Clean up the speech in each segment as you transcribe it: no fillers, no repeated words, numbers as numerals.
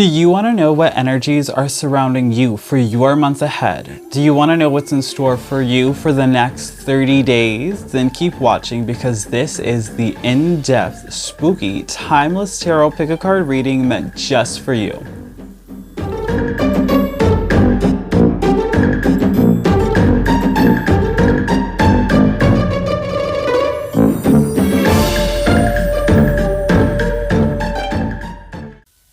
Do you want to know what energies are surrounding you for your month ahead? Do you want to know what's in store for you for the next 30 days? Then keep watching, because this is the in-depth, spooky, timeless tarot pick a card reading meant just for you.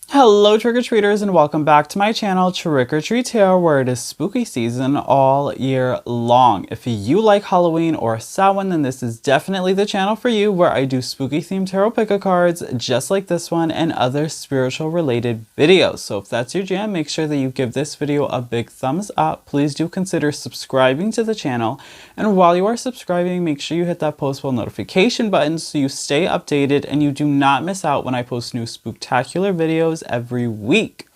Hello trick-or-treaters, and welcome back to my channel TrickrTreatTarot, where it is spooky season all year long. If you like Halloween or Samhain, then this is definitely the channel for you, where I do spooky themed tarot pick-a-cards just like this one and other spiritual related videos. So if that's your jam, make sure that you give this video a big thumbs up. Please do consider subscribing to the channel, and while you are subscribing, make sure you hit that post bell notification button so you stay updated and you do not miss out when I post new spooktacular videos every week.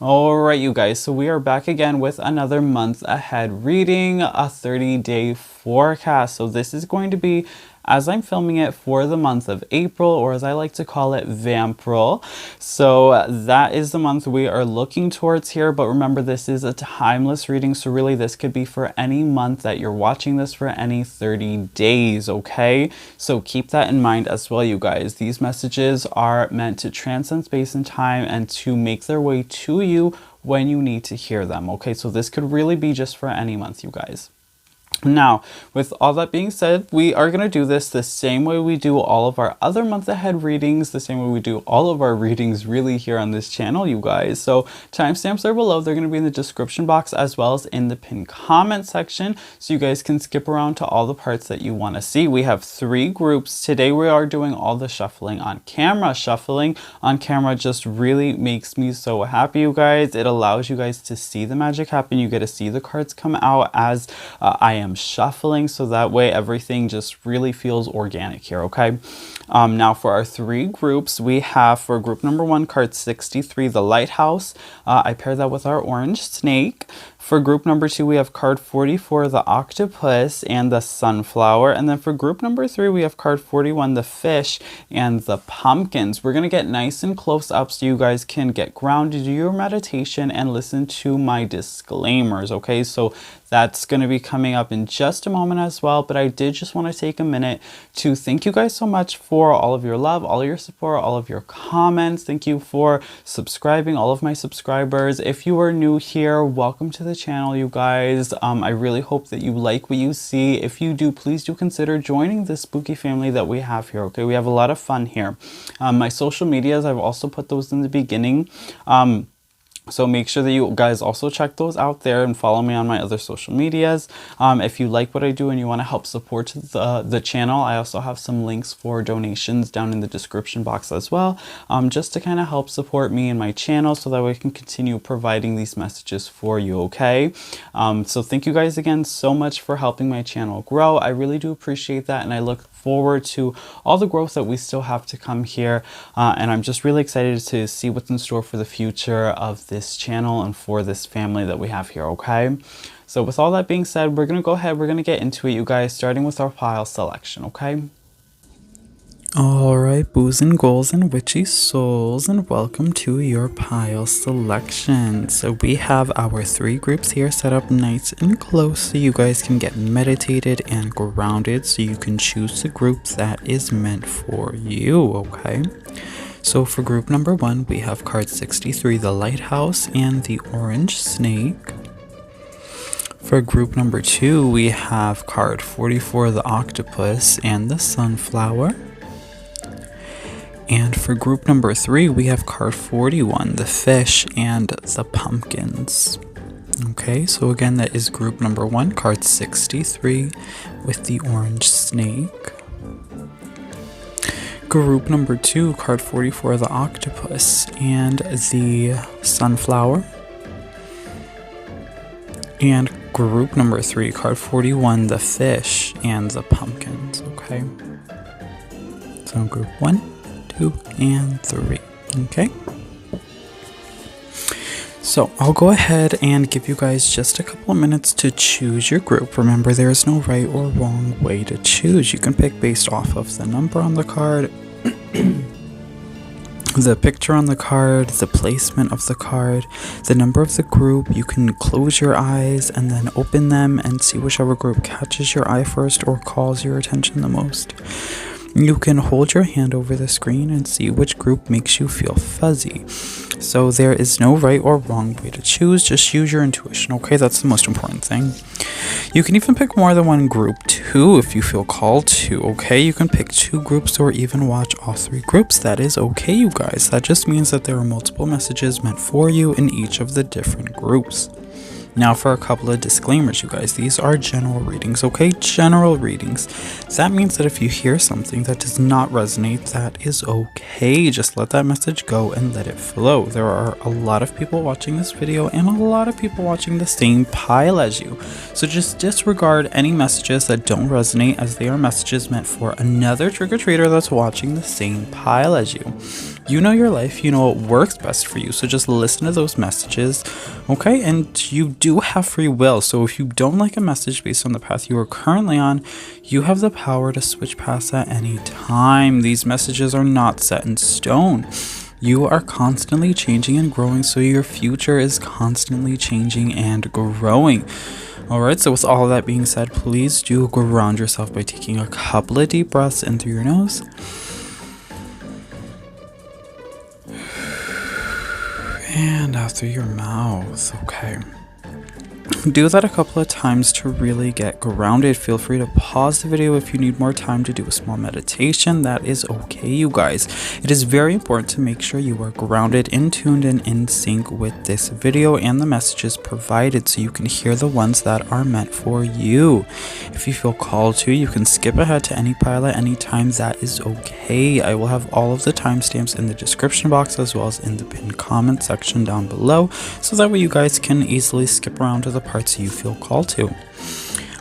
All right, you guys, so we are back again with another month ahead reading, a 30-day forecast. So this is going to be, as I'm filming it, for the month of April, or as I like to call it, Vampril. So that is the month we are looking towards here. But remember, this is a timeless reading, so really this could be for any month that you're watching this, for any 30 days, okay? So keep that in mind as well, you guys. These messages are meant to transcend space and time and to make their way to you when you need to hear them, okay? So this could really be just for any month, you guys. Now, with all that being said, we are going to do this the same way we do all of our other month ahead readings, the same way we do all of our readings really here on this channel, you guys. So timestamps are below. They're going to be in the description box as well as in the pinned comment section, so you guys can skip around to all the parts that you want to see. We have 3 groups. Today we are doing all the shuffling on camera. Shuffling on camera just really makes me so happy, you guys. It allows you guys to see the magic happen. You get to see the cards come out as I am shuffling, so that way everything just really feels organic here, okay? Now for our 3 groups, we have for group number 1, card 63, the Lighthouse. I pair that with our orange snake. For group number 2, we have card 44, the Octopus and the Sunflower. And then for group number 3, we have card 41, the Fish and the Pumpkins. We're going to get nice and close up so you guys can get grounded, do your meditation, and listen to my disclaimers, okay? So that's going to be coming up in just a moment as well. But I did just want to take a minute to thank you guys so much for all of your love, all of your support, all of your comments. Thank you for subscribing, all of my subscribers. If you are new here, welcome to the channel, you guys. I really hope that you like what you see. If you do, please do consider joining the spooky family that we have here, okay? We have a lot of fun here. My social medias, I've also put those in the beginning. So make sure that you guys also check those out there and follow me on my other social medias. If you like what I do and you want to help support the channel, I also have some links for donations down in the description box as well, just to kind of help support me and my channel so that we can continue providing these messages for you, okay? So thank you guys again so much for helping my channel grow. I really do appreciate that, and I look forward to all the growth that we still have to come here, and I'm just really excited to see what's in store for the future of this channel and for this family that we have here, okay? So with all that being said, we're gonna go ahead, we're gonna get into it, you guys, starting with our pile selection, okay? Alright, boos and ghouls and witchy souls, and welcome to your pile selection. So we have our 3 groups here set up nice and close so you guys can get meditated and grounded, so you can choose the group that is meant for you, okay? So for group number 1, we have card 63, the Lighthouse and the Orange Snake. For group number 2, we have card 44, the Octopus and the Sunflower. And for group number 3, we have card 41, the Fish and the Pumpkins. Okay, so again, that is group number 1, card 63 with the Orange Snake. Group number 2, card 44, the Octopus and the Sunflower. And group number 3, card 41, the Fish and the Pumpkins, okay? So group 1, 2, and 3, okay? So I'll go ahead and give you guys just a couple of minutes to choose your group. Remember, there is no right or wrong way to choose. You can pick based off of the number on the card, the picture on the card, the placement of the card, the number of the group. You can close your eyes and then open them and see whichever group catches your eye first or calls your attention the most. You can hold your hand over the screen and see which group makes you feel fuzzy. So there is no right or wrong way to choose, just use your intuition, okay? That's the most important thing. You can even pick more than one group too if you feel called to, okay? You can pick 2 groups or even watch all 3 groups. That is okay, you guys. That just means that there are multiple messages meant for you in each of the different groups. Now for a couple of disclaimers, you guys. These are general readings, okay? General readings. That means that if you hear something that does not resonate, that is okay. Just let that message go and let it flow. There are a lot of people watching this video and a lot of people watching the same pile as you. So just disregard any messages that don't resonate, as they are messages meant for another trick-or-treater that's watching the same pile as you. You know your life, you know what works best for you, so just listen to those messages, okay? And you do have free will, so if you don't like a message based on the path you are currently on, you have the power to switch paths at any time. These messages are not set in stone. You are constantly changing and growing, so your future is constantly changing and growing. Alright, so with all that being said, please do ground yourself by taking a couple of deep breaths in through your nose and out through your mouth. Okay. Do that a couple of times to really get grounded. Feel free to pause the video if you need more time to do a small meditation. That is okay, you guys. It is very important to make sure you are grounded, in tuned, and in sync with this video and the messages provided, so you can hear the ones that are meant for you. If you feel called to, you can skip ahead to any pile at any time. That is okay. I will have all of the timestamps in the description box as well as in the pinned comment section down below, so that way you guys can easily skip around to the parts you feel called to.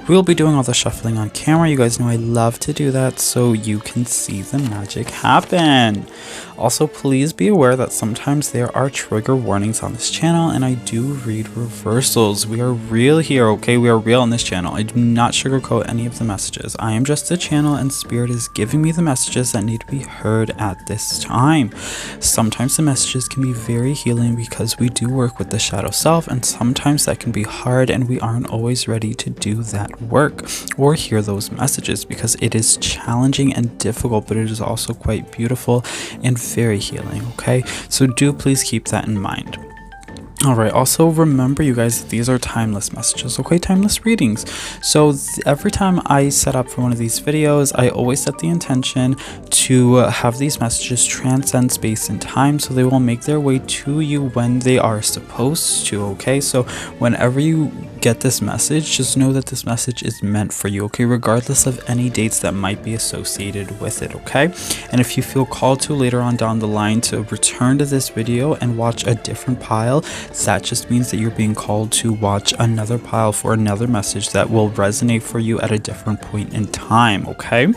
We will be doing all the shuffling on camera. You guys know I love to do that so you can see the magic happen. Also, please be aware that sometimes there are trigger warnings on this channel, and I do read reversals. We are real here, okay? We are real on this channel. I do not sugarcoat any of the messages. I am just a channel, and Spirit is giving me the messages that need to be heard at this time. Sometimes the messages can be very healing because we do work with the shadow self, and sometimes that can be hard and we aren't always ready to do that work or hear those messages because it is challenging and difficult, but it is also quite beautiful and very healing, okay? So do please keep that in mind. Alright, also remember, you guys, that these are timeless messages, okay? Timeless readings. So every time I set up for one of these videos, I always set the intention to have these messages transcend space and time, so they will make their way to you when they are supposed to, okay? So whenever you get this message, just know that this message is meant for you, okay? Regardless of any dates that might be associated with it, okay? And if you feel called to later on down the line to return to this video and watch a different pile, that just means that you're being called to watch another pile for another message that will resonate for you at a different point in time, okay?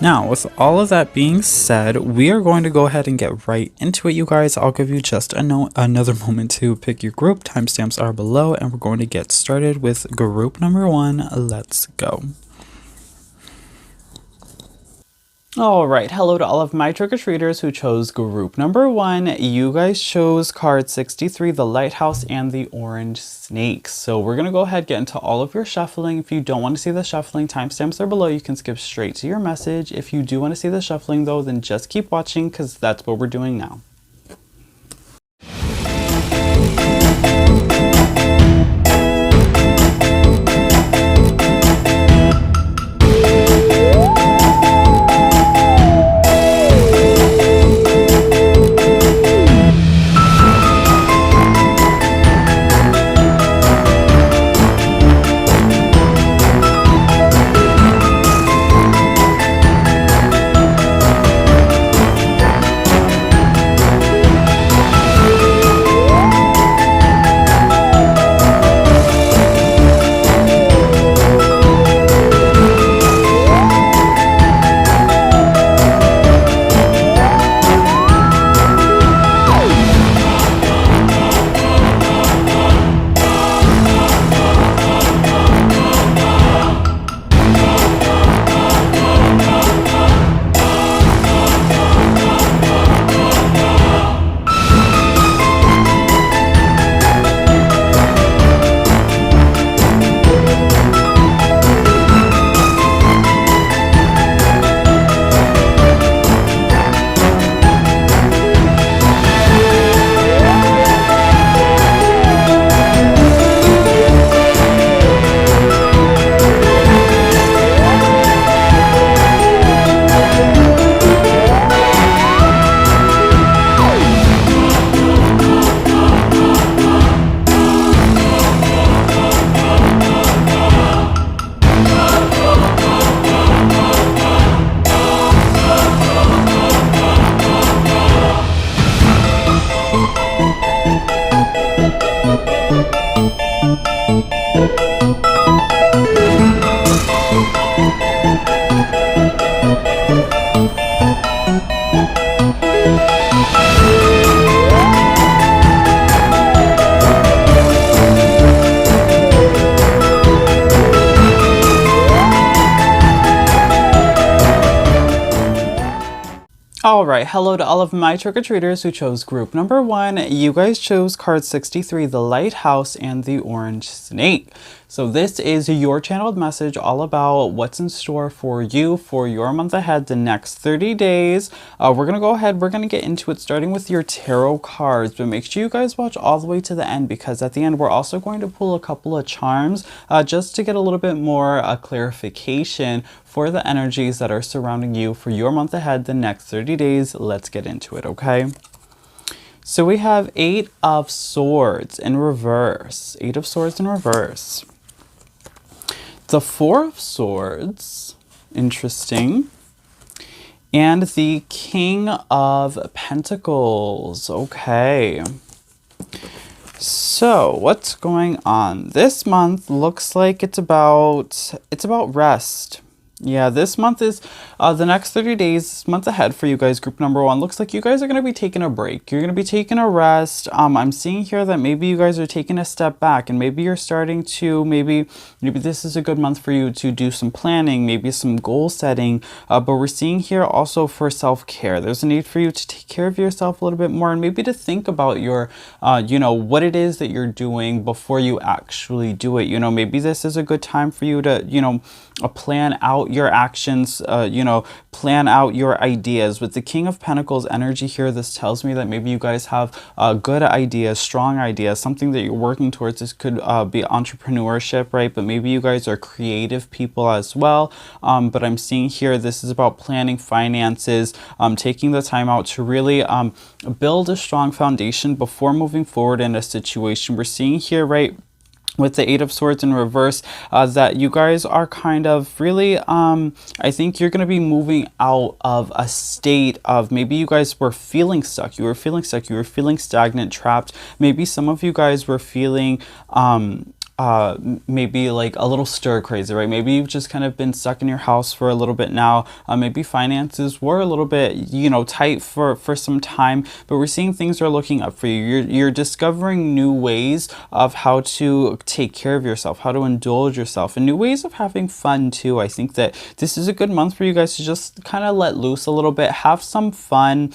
Now, with all of that being said, we are going to go ahead and get right into it, you guys. I'll give you just another moment to pick your group. Timestamps are below, and we're going to get started with group number 1. Let's go. Alright, hello to all of my trick-or-treaters who chose group number 1. You guys chose card 63, the Lighthouse and the Orange Snake. So we're going to go ahead and get into all of your shuffling. If you don't want to see the shuffling, timestamps are below. You can skip straight to your message. If you do want to see the shuffling though, then just keep watching because that's what we're doing now. Alright, hello to all of my trick-or-treaters who chose group number 1. You guys chose card 63, the Lighthouse and the Orange Snake. So this is your channeled message all about what's in store for you for your month ahead, the next 30 days. We're going to go ahead, we're going to get into it starting with your tarot cards, but make sure you guys watch all the way to the end, because at the end we're also going to pull a couple of charms just to get a little bit more clarification for the energies that are surrounding you for your month ahead, the next 30 days. Let's get into it, okay? So we have 8 of Swords in reverse. 8 of Swords in reverse. The 4 of Swords, interesting. And the King of Pentacles, okay. So what's going on? This month looks like it's about rest. Yeah, this month is the next 30 days, this month ahead for you guys, group number 1. Looks like you guys are going to be taking a break. You're going to be taking a rest. I'm seeing here that maybe you guys are taking a step back, and maybe you're starting to, maybe this is a good month for you to do some planning, maybe some goal setting. But we're seeing here also for self-care. There's a need for you to take care of yourself a little bit more, and maybe to think about your, you know, what it is that you're doing before you actually do it. You know, maybe this is a good time for you to, you know, plan out your actions, you know, plan out your ideas. With the King of Pentacles energy here, this tells me that maybe you guys have good ideas, strong ideas, something that you're working towards. This could be entrepreneurship, right? But maybe you guys are creative people as well. But I'm seeing here, this is about planning finances, taking the time out to really build a strong foundation before moving forward in a situation. We're seeing here, right, with the 8 of Swords in reverse, that you guys are kind of really, I think you're going to be moving out of a state of, maybe you guys were feeling stuck. You were feeling stuck. You were feeling stagnant, trapped. Maybe some of you guys were feeling, maybe like a little stir crazy, right? Maybe you've just kind of been stuck in your house for a little bit now. Maybe finances were a little bit, you know, tight for some time, but we're seeing things are looking up for you. You're discovering new ways of how to take care of yourself, how to indulge yourself, and new ways of having fun too. I think that this is a good month for you guys to just kind of let loose a little bit, have some fun.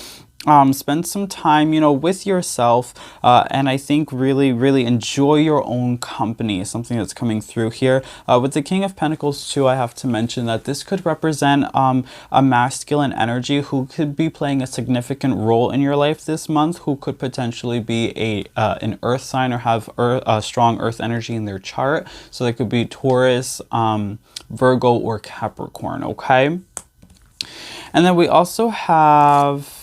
Spend some time, you know, with yourself, and I think really enjoy your own company is something that's coming through here. With the King of Pentacles too, I have to mention that this could represent a masculine energy who could be playing a significant role in your life this month, who could potentially be an earth sign or have strong earth energy in their chart. So they could be Taurus, Virgo, or Capricorn, okay? And then we also have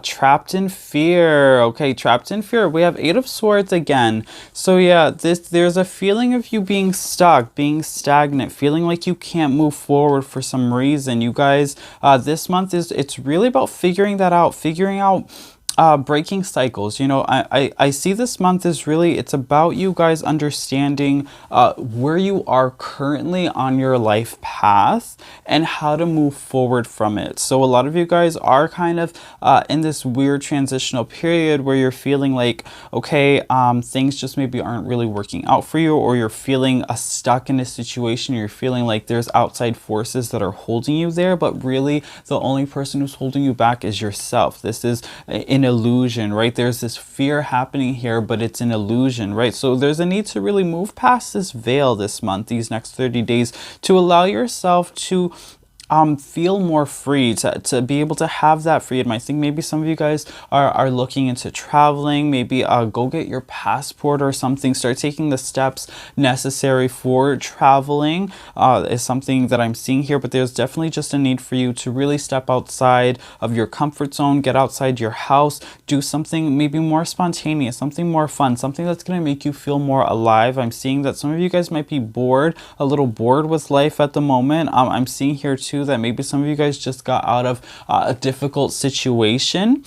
trapped in fear. Okay, trapped in fear. We have 8 of Swords again. So yeah, there's a feeling of you being stuck, being stagnant, feeling like you can't move forward for some reason. You guys, this month it's really about figuring that out, figuring out breaking cycles. You know, I see this month is really, it's about you guys understanding where you are currently on your life path and how to move forward from it. So a lot of you guys are kind of in this weird transitional period where you're feeling like, okay, things just maybe aren't really working out for you, or you're feeling stuck in a situation. You're feeling like there's outside forces that are holding you there, but really the only person who's holding you back is yourself. This is an illusion, right? There's this fear happening here, but it's an illusion, right? So there's a need to really move past this veil this month, these next 30 days, to allow yourself to feel more free, to be able to have that freedom. I think maybe some of you guys are looking into traveling. Maybe go get your passport or something. Start taking the steps necessary for traveling is something that I'm seeing here. But there's definitely just a need for you to really step outside of your comfort zone, get outside your house, do something maybe more spontaneous, something more fun, something that's going to make you feel more alive. I'm seeing that some of you guys might be bored, a little bored with life at the moment. I'm seeing here too that maybe some of you guys just got out of a difficult situation.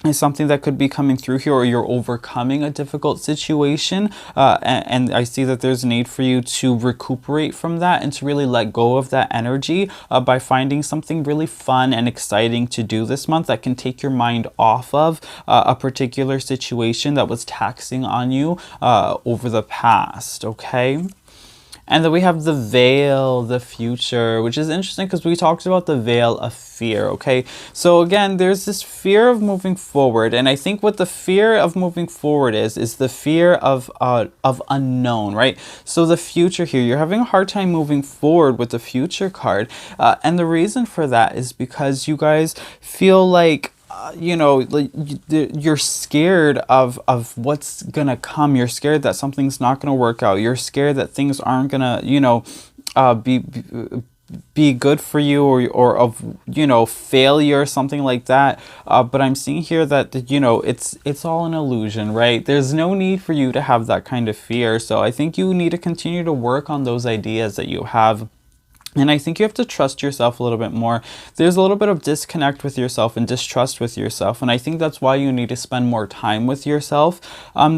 Is something that could be coming through here, or you're overcoming a difficult situation, and I see that there's a need for you to recuperate from that and to really let go of that energy by finding something really fun and exciting to do this month that can take your mind off of a particular situation that was taxing on you over the past, okay? And then we have the veil, the future, which is interesting because we talked about the veil of fear, okay? So again, there's this fear of moving forward. And I think what the fear of moving forward is the fear of unknown, right? So the future here, you're having a hard time moving forward with the future card. And the reason for that is because you guys feel like, you know, like you're scared of what's gonna come. You're scared that something's not gonna work out. You're scared that things aren't gonna, you know, be good for you, or of, you know, failure or something like that. But I'm seeing here that, you know, it's all an illusion, right? There's no need for you to have that kind of fear. So I think you need to continue to work on those ideas that you have. And I think you have to trust yourself a little bit more. There's a little bit of disconnect with yourself and distrust with yourself. And I think that's why you need to spend more time with yourself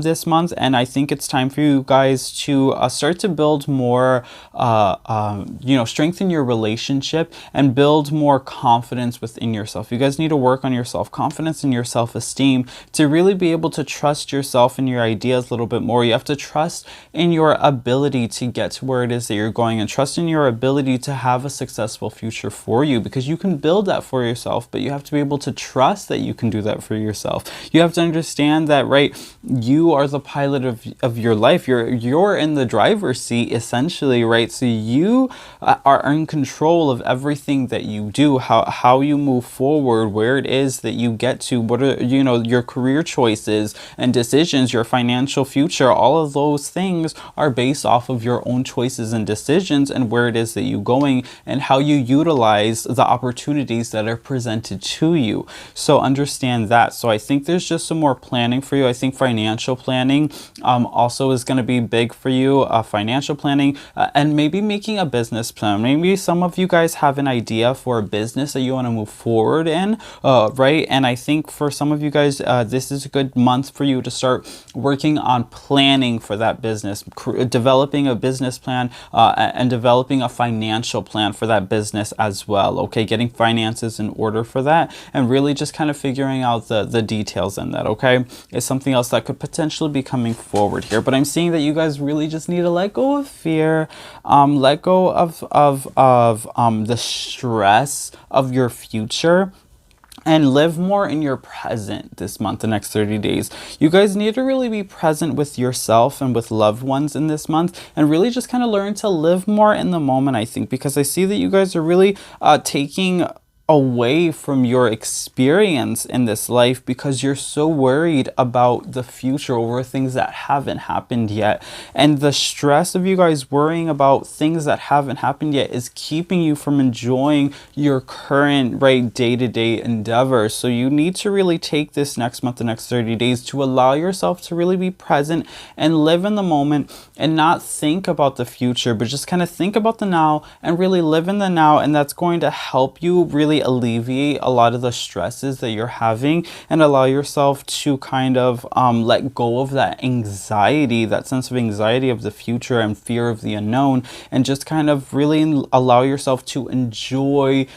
this month. And I think it's time for you guys to start to build more, you know, strengthen your relationship and build more confidence within yourself. You guys need to work on your self-confidence and your self-esteem to really be able to trust yourself and your ideas a little bit more. You have to trust in your ability to get to where it is that you're going, and trust in your ability to have a successful future for you, because you can build that for yourself, but you have to be able to trust that you can do that for yourself. You have to understand that, right, you are the pilot of your life. You're in the driver's seat, essentially, right? So you are in control of everything that you do, how you move forward, where it is that you get to, what are, you know, your career choices and decisions, your financial future. All of those things are based off of your own choices and decisions, and where it is that you go and how you utilize the opportunities that are presented to you. So understand that. So I think there's just some more planning for you. I think financial planning also is going to be big for you. Financial planning and maybe making a business plan. Maybe some of you guys have an idea for a business that you want to move forward in, right? And I think for some of you guys, this is a good month for you to start working on planning for that business, developing a business plan and developing a financial plan for that business as well. Okay, getting finances in order for that, and really just kind of figuring out the details in that. Okay, is something else that could potentially be coming forward here. But I'm seeing that you guys really just need to let go of fear, let go of the stress of your future, and live more in your present this month, the next 30 days. You guys need to really be present with yourself and with loved ones in this month, and really just kind of learn to live more in the moment, I think, because I see that you guys are really taking away from your experience in this life because you're so worried about the future over things that haven't happened yet. And the stress of you guys worrying about things that haven't happened yet is keeping you from enjoying your current, right, day-to-day endeavors. So you need to really take this next month, the next 30 days, to allow yourself to really be present and live in the moment and not think about the future, but just kind of think about the now and really live in the now. And that's going to help you really alleviate a lot of the stresses that you're having, and allow yourself to kind of let go of that anxiety, that sense of anxiety of the future and fear of the unknown, and just kind of really allow yourself to enjoy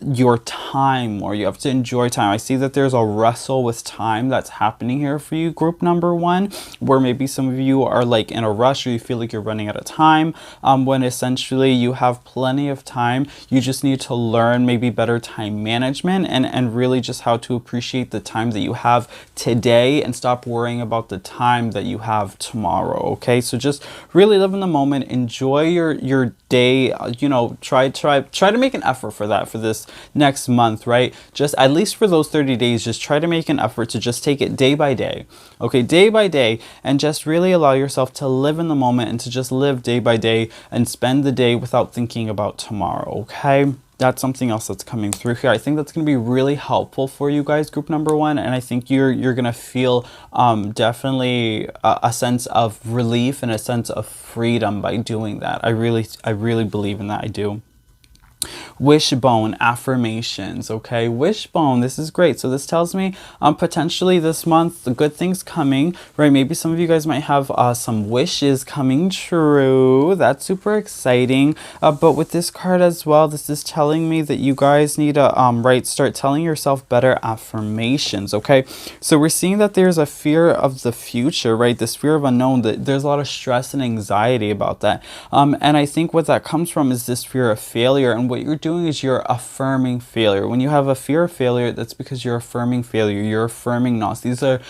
your time more. You have to enjoy time. I see that there's a wrestle with time that's happening here for you, group number one, where maybe some of you are like in a rush, or you feel like you're running out of time, when essentially you have plenty of time. You just need to learn maybe better time management, and really just how to appreciate the time that you have today and stop worrying about the time that you have tomorrow. Okay, so just really live in the moment, enjoy your day. You know, try to make an effort for that for this next month, right? Just at least for those 30 days, just try to make an effort to just take it day by day. Okay, day by day, and just really allow yourself to live in the moment and to just live day by day and spend the day without thinking about tomorrow. Okay, that's something else that's coming through here. I think that's going to be really helpful for you guys, group number one, and I think you're going to feel definitely a sense of relief and a sense of freedom by doing that. I really believe in that. I do. Wishbone affirmations. Okay, wishbone, this is great. So this tells me potentially this month the good things coming, right? Maybe some of you guys might have some wishes coming true. That's super exciting. But with this card as well, this is telling me that you guys need to right, start telling yourself better affirmations. Okay, so we're seeing that there's a fear of the future, right? This fear of unknown, that there's a lot of stress and anxiety about that. And I think what that comes from is this fear of failure. And what you're doing is you're affirming failure. When you have a fear of failure, that's because you're affirming failure. You're affirming loss. These are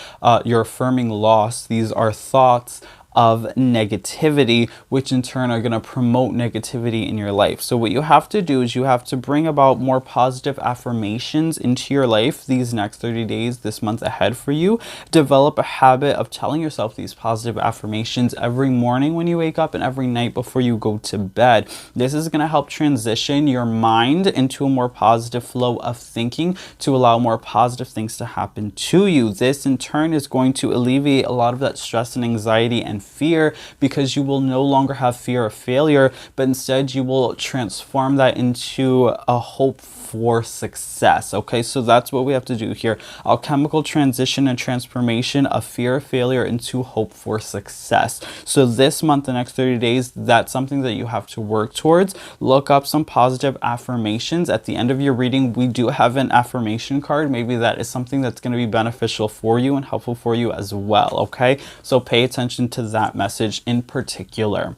you're affirming loss. These are thoughts of negativity, which in turn are going to promote negativity in your life. So what you have to do is you have to bring about more positive affirmations into your life these next 30 days, this month ahead for you. Develop a habit of telling yourself these positive affirmations every morning when you wake up and every night before you go to bed. This is going to help transition your mind into a more positive flow of thinking to allow more positive things to happen to you. This in turn is going to alleviate a lot of that stress and anxiety and fear, because you will no longer have fear of failure, but instead you will transform that into a hope for success. Okay, so that's what we have to do here. Alchemical transition and transformation of fear of failure into hope for success. So this month, the next 30 days, that's something that you have to work towards. Look up some positive affirmations. At the end of your reading, we do have an affirmation card. Maybe that is something that's going to be beneficial for you and helpful for you as well. Okay, so pay attention to that message in particular.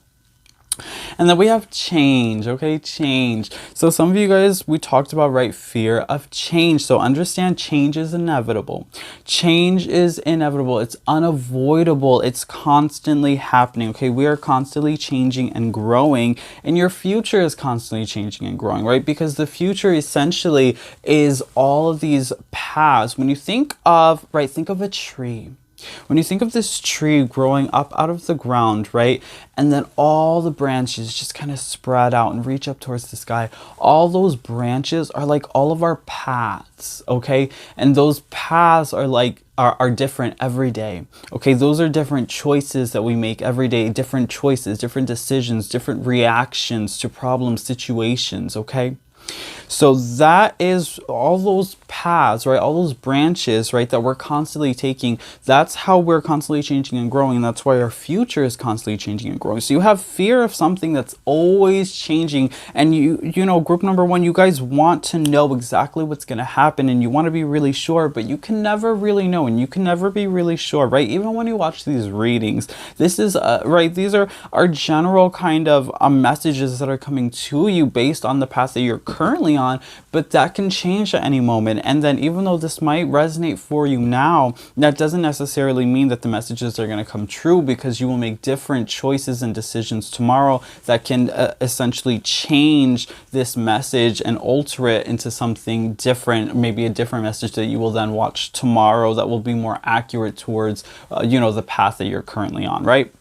And then we have change. Okay, change. So some of you guys, we talked about, right, fear of change. So understand change is inevitable. Change is inevitable. It's unavoidable. It's constantly happening. Okay, we are constantly changing and growing, and your future is constantly changing and growing, right? Because the future essentially is all of these paths. When you think of, right, think of a tree. When you think of this tree growing up out of the ground, right, and then all the branches just kind of spread out and reach up towards the sky, all those branches are like all of our paths, okay? And those paths are like are different every day. Okay, those are different choices that we make every day, different choices, different decisions, different reactions to problem situations, okay? So that is all those paths, right? All those branches, right, that we're constantly taking. That's how we're constantly changing and growing. And that's why our future is constantly changing and growing. So you have fear of something that's always changing. And you know, group number one, you guys want to know exactly what's going to happen, and you want to be really sure, but you can never really know, and you can never be really sure, right? Even when you watch these readings, this is right, these are our general kind of messages that are coming to you based on the path that you're currently on, but that can change at any moment. And then even though this might resonate for you now, that doesn't necessarily mean that the messages are going to come true, because you will make different choices and decisions tomorrow that can essentially change this message and alter it into something different, maybe a different message that you will then watch tomorrow that will be more accurate towards you know, the path that you're currently on, right?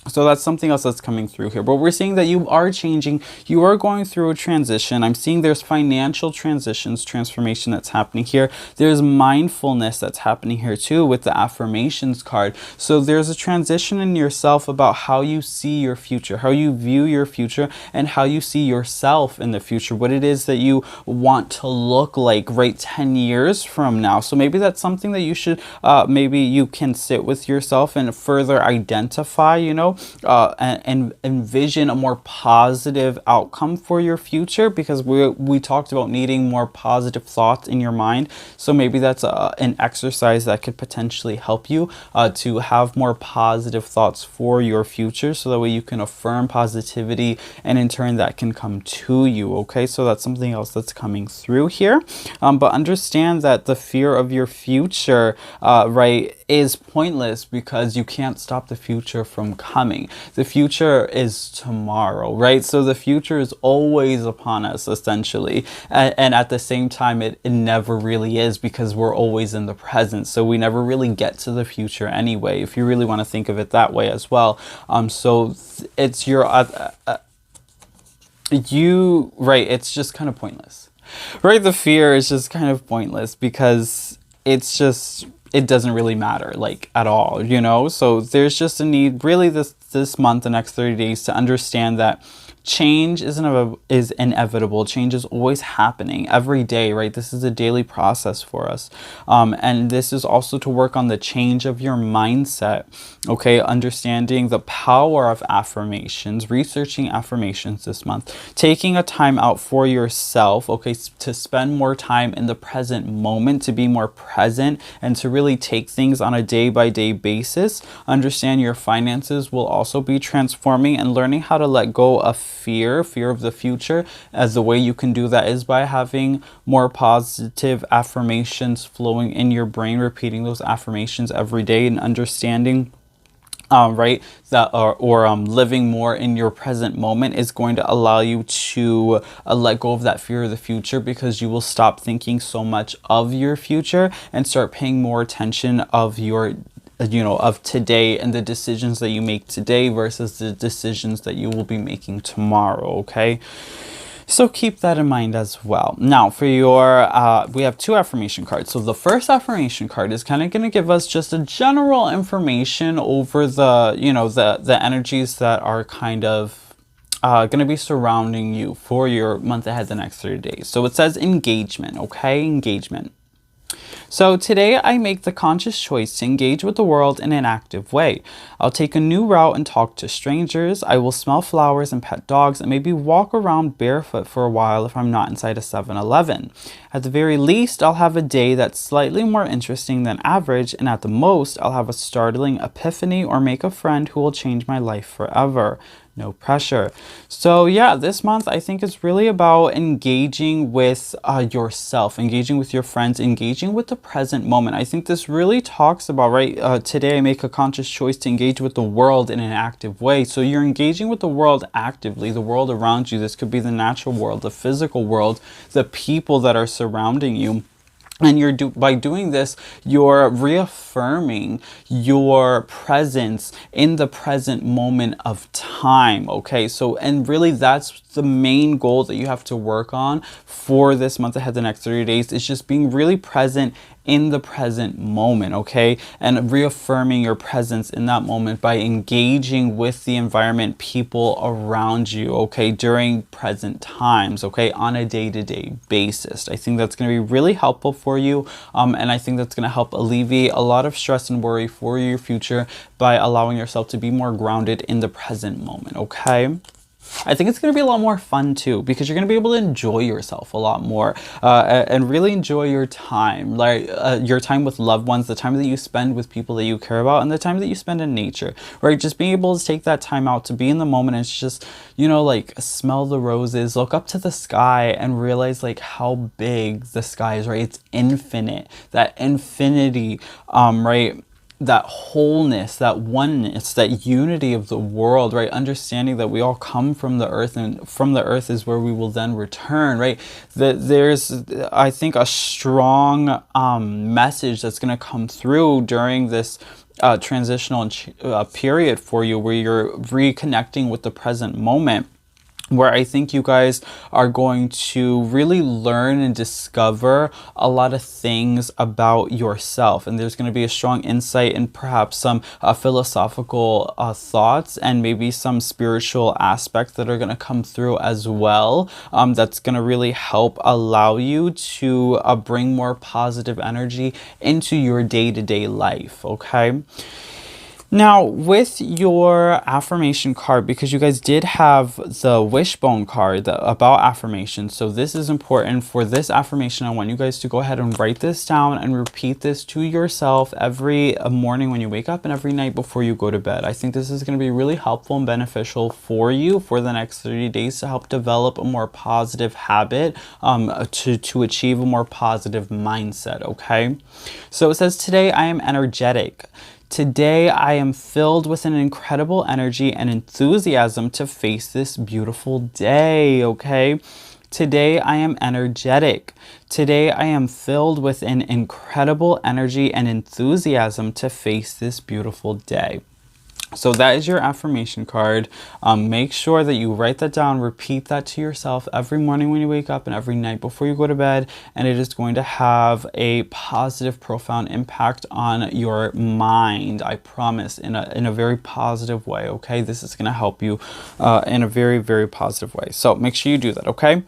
So that's something else that's coming through here. But we're seeing that you are changing. You are going through a transition. I'm seeing there's financial transformation that's happening here. There's mindfulness that's happening here too with the affirmations card. So there's a transition in yourself about how you see your future, how you view your future, and how you see yourself in the future, what it is that you want to look like, right, 10 years from now. So maybe that's something that you should, maybe you can sit with yourself and further identify, you know, and envision a more positive outcome for your future, because we talked about needing more positive thoughts in your mind. So maybe that's an exercise that could potentially help you to have more positive thoughts for your future, so that way you can affirm positivity, and in turn that can come to you. Okay, so that's something else that's coming through here. But understand that the fear of your future, right, is pointless, because you can't stop the future from coming. The future is tomorrow, right? So the future is always upon us, essentially. And at the same time, it never really is, because we're always in the present. So we never really get to the future anyway, if you really want to think of it that way as well. So it's your, right, it's just kind of pointless, right? The fear is just kind of pointless, because it's just, it doesn't really matter, like, at all, you know? So there's just a need really this month, the next 30 days, to understand that Change is inevitable. Change is always happening every day, right? This is a daily process for us. And this is also to work on the change of your mindset, okay? Understanding the power of affirmations, researching affirmations this month, taking a time out for yourself, okay? To spend more time in the present moment, to be more present, and to really take things on a day-by-day basis. Understand your finances will also be transforming, and learning how to let go of fear of the future, as the way you can do that is by having more positive affirmations flowing in your brain, repeating those affirmations every day, and understanding right, that living more in your present moment is going to allow you to let go of that fear of the future, because you will stop thinking so much of your future and start paying more attention of your of today and the decisions that you make today versus the decisions that you will be making tomorrow, okay? So keep that in mind as well. Now for your, we have 2 affirmation cards. So the first affirmation card is kind of going to give us just a general information over the, the energies that are kind of going to be surrounding you for your month ahead, the next 30 days. So it says engagement, okay? Engagement. So today I make the conscious choice to engage with the world in an active way. I'll take a new route and talk to strangers. I will smell flowers and pet dogs, and maybe walk around barefoot for a while if I'm not inside a 7-Eleven. At the very least, I'll have a day that's slightly more interesting than average, and at the most, I'll have a startling epiphany or make a friend who will change my life forever. No pressure. So yeah, this month I think is really about engaging with yourself, engaging with your friends, engaging with the present moment. I think this really talks about, right, today I make a conscious choice to engage with the world in an active way. So you're engaging with the world actively, the world around you. This could be the natural world, the physical world, the people that are surrounding you. And by doing this, you're reaffirming your presence in the present moment of time, okay? So, and really that's the main goal that you have to work on for this month ahead, the next 30 days, is just being really present in the present moment, okay? And reaffirming your presence in that moment by engaging with the environment, people around you, okay, during present times, okay, on a day-to-day basis. I think that's going to be really helpful for you, and I think that's going to help alleviate a lot of stress and worry for your future by allowing yourself to be more grounded in the present moment, okay? I think it's going to be a lot more fun too, because you're going to be able to enjoy yourself a lot more and really enjoy your time, like your time with loved ones, the time that you spend with people that you care about, and the time that you spend in nature, right? Just being able to take that time out to be in the moment and just, like smell the roses, look up to the sky and realize like how big the sky is, right? It's infinite, that infinity, right? That wholeness, that oneness, that unity of the world, right? Understanding that we all come from the earth, and from the earth is where we will then return, right? There's, I think, a strong message that's going to come through during this transitional period for you, where you're reconnecting with the present moment, where I think you guys are going to really learn and discover a lot of things about yourself. And there's going to be a strong insight and perhaps some philosophical thoughts and maybe some spiritual aspects that are going to come through as well. That's going to really help allow you to bring more positive energy into your day-to-day life, okay? Now, with your affirmation card, because you guys did have the wishbone card about affirmation, so this is important for this affirmation. I want you guys to go ahead and write this down and repeat this to yourself every morning when you wake up and every night before you go to bed. I think this is going to be really helpful and beneficial for you for the next 30 days to help develop a more positive habit, to achieve a more positive mindset, okay? So it says, today I am energetic. Today, I am filled with an incredible energy and enthusiasm to face this beautiful day, okay? Today, I am energetic. Today, I am filled with an incredible energy and enthusiasm to face this beautiful day. So that is your affirmation card. Make sure that you write that down, repeat that to yourself every morning when you wake up and every night before you go to bed. And it is going to have a positive, profound impact on your mind. I promise, in a very positive way, okay? This is going to help you in a very, very positive way. So make sure you do that, okay?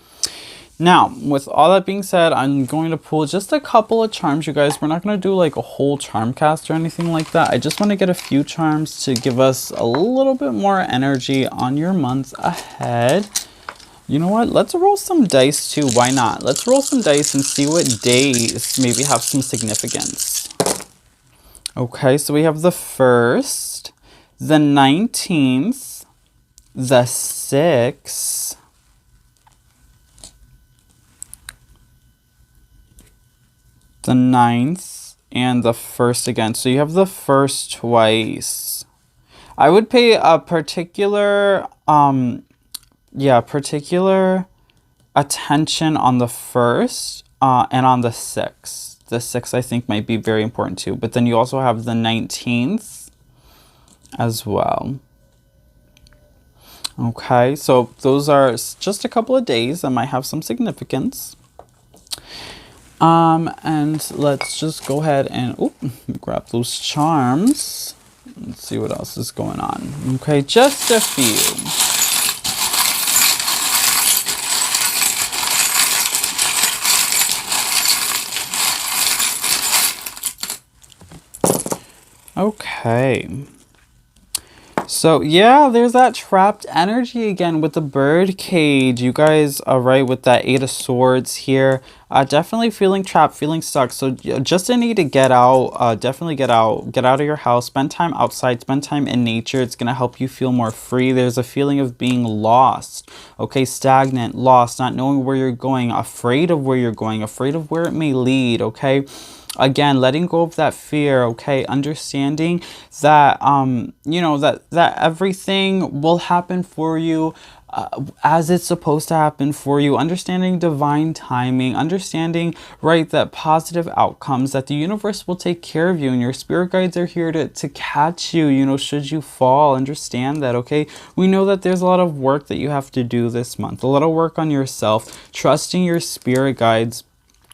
Now, with all that being said, I'm going to pull just a couple of charms, you guys. We're not going to do like a whole charm cast or anything like that. I just want to get a few charms to give us a little bit more energy on your months ahead. You know what? Let's roll some dice too. Why not? Let's roll some dice and see what days maybe have some significance. Okay, so we have the 1st, the 19th, the 6th, the 9th, and the 1st again. So you have the 1st twice. I would pay a particular particular attention on the 1st and on the 6th. The 6th I think might be very important too. But then you also have the 19th as well. Okay, so those are just a couple of days that might have some significance. And let's just go ahead and grab those charms. Let's see what else is going on. Okay, just a few. Okay. So yeah, there's that trapped energy again with the bird cage. You guys are right with that 8 of Swords here. Definitely feeling trapped, feeling stuck. So just a need to get out. Definitely get out of your house. Spend time outside. Spend time in nature. It's going to help you feel more free. There's a feeling of being lost. Okay, stagnant, lost, not knowing where you're going, afraid of where you're going, afraid of where it may lead. Okay. Again, letting go of that fear, okay? Understanding that, you know, that everything will happen for you as it's supposed to happen for you. Understanding divine timing. Understanding, right, that positive outcomes, that the universe will take care of you and your spirit guides are here to catch you, you know, should you fall. Understand that, okay? We know that there's a lot of work that you have to do this month. A lot of work on yourself. Trusting your spirit guides.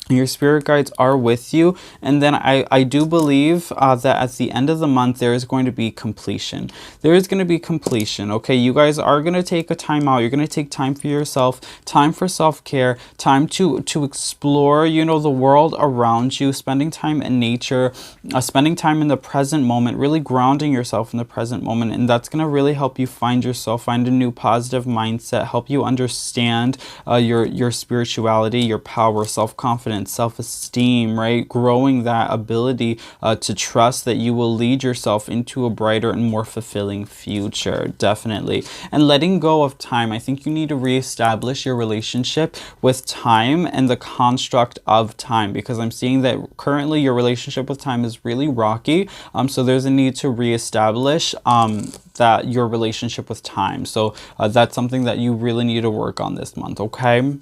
Your spirit guides are with you. And then I do believe that at the end of the month, there is going to be completion. There is going to be completion. Okay, you guys are going to take a time out. You're going to take time for yourself, time for self-care, time to explore, you know, the world around you, spending time in nature, spending time in the present moment, really grounding yourself in the present moment. And that's going to really help you find yourself, find a new positive mindset, help you understand your spirituality, your power, self-confidence, self-esteem, right? Growing that ability to trust that you will lead yourself into a brighter and more fulfilling future, definitely. And letting go of time. I think you need to reestablish your relationship with time and the construct of time, because I'm seeing that currently your relationship with time is really rocky. So there's a need to reestablish that your relationship with time. So that's something that you really need to work on this month, okay?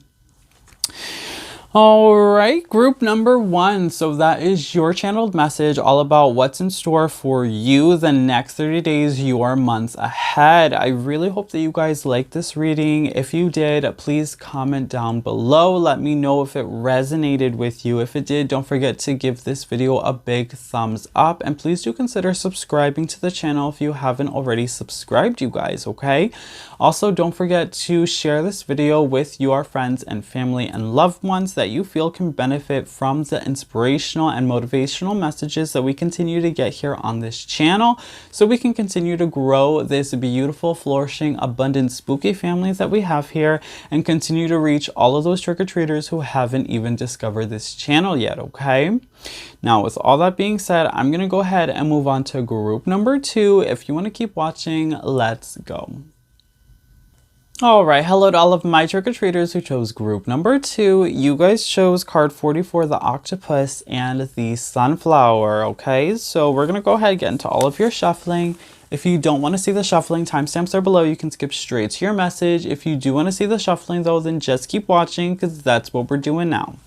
All right, group number 1. So that is your channeled message all about what's in store for you the next 30 days, your months ahead. I really hope that you guys liked this reading. If you did, please comment down below. Let me know if it resonated with you. If it did, don't forget to give this video a big thumbs up. And please do consider subscribing to the channel if you haven't already subscribed, you guys, okay? Also, don't forget to share this video with your friends and family and loved ones that you feel can benefit from the inspirational and motivational messages that we continue to get here on this channel, so we can continue to grow this beautiful, flourishing, abundant, spooky family that we have here and continue to reach all of those trick-or-treaters who haven't even discovered this channel yet, okay? Now, with all that being said, I'm going to go ahead and move on to group number 2. If you want to keep watching, let's go. Alright, hello to all of my trick-or-treaters who chose group number 2. You guys chose card 44, the octopus and the sunflower, okay? So we're going to go ahead and get into all of your shuffling. If you don't want to see the shuffling, timestamps are below. You can skip straight to your message. If you do want to see the shuffling though, then just keep watching because that's what we're doing now.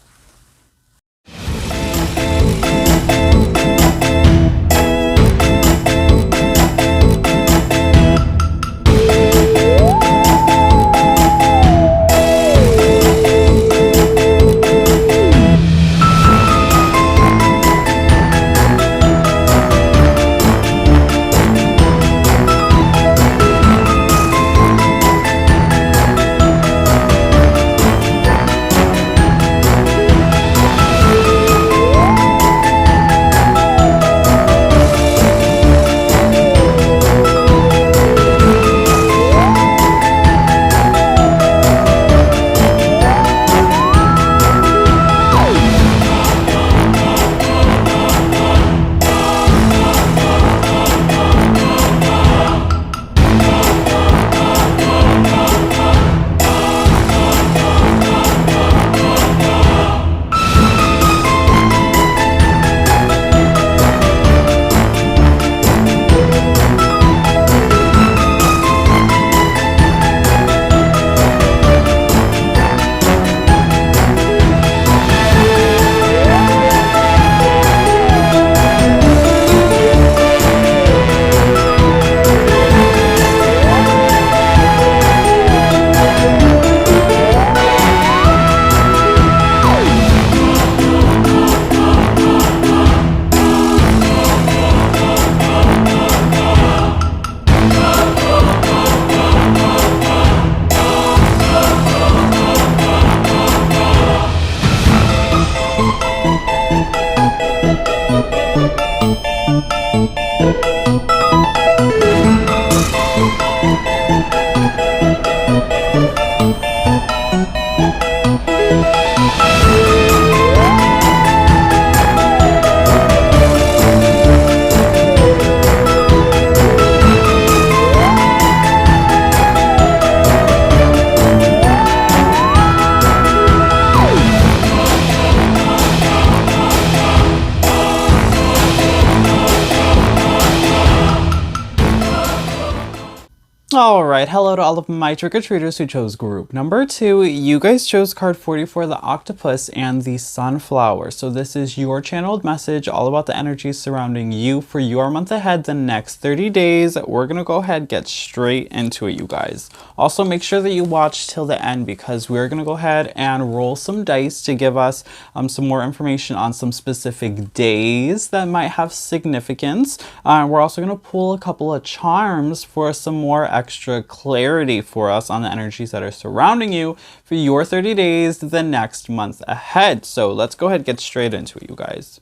All right, hello to all of my trick-or-treaters who chose group number 2. You guys chose card 44, the octopus and the sunflower. So this is your channeled message all about the energies surrounding you for your month ahead, the next 30 days. We're going to go ahead and get straight into it, you guys. Also, make sure that you watch till the end because we're going to go ahead and roll some dice to give us some more information on some specific days that might have significance. We're also going to pull a couple of charms for some more extra clarity for us on the energies that are surrounding you for your 30 days the next month ahead. So let's go ahead and get straight into it, you guys.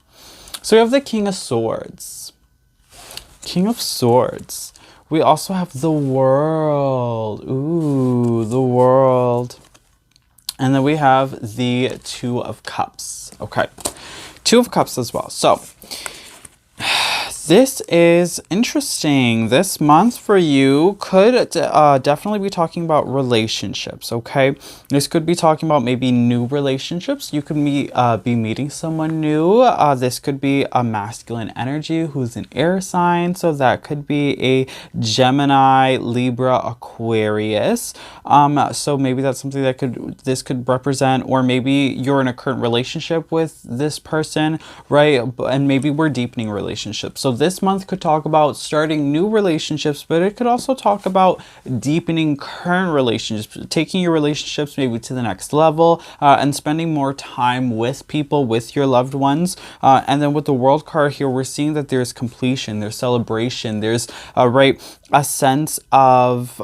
So we have the King of Swords. King of Swords. We also have the World. Ooh, the World. And then we have the Two of Cups. Okay. Two of Cups as well. So this is interesting. This month for you could definitely be talking about relationships, okay? This could be talking about maybe new relationships. You could be meeting someone new. This could be a masculine energy who's an air sign. So that could be a Gemini, Libra, Aquarius. So maybe that's something that this could represent, or maybe you're in a current relationship with this person, right? And maybe we're deepening relationships. So this month could talk about starting new relationships, but it could also talk about deepening current relationships, taking your relationships maybe to the next level, and spending more time with people, with your loved ones. And then with the World card here, we're seeing that there's completion, there's celebration, there's a sense of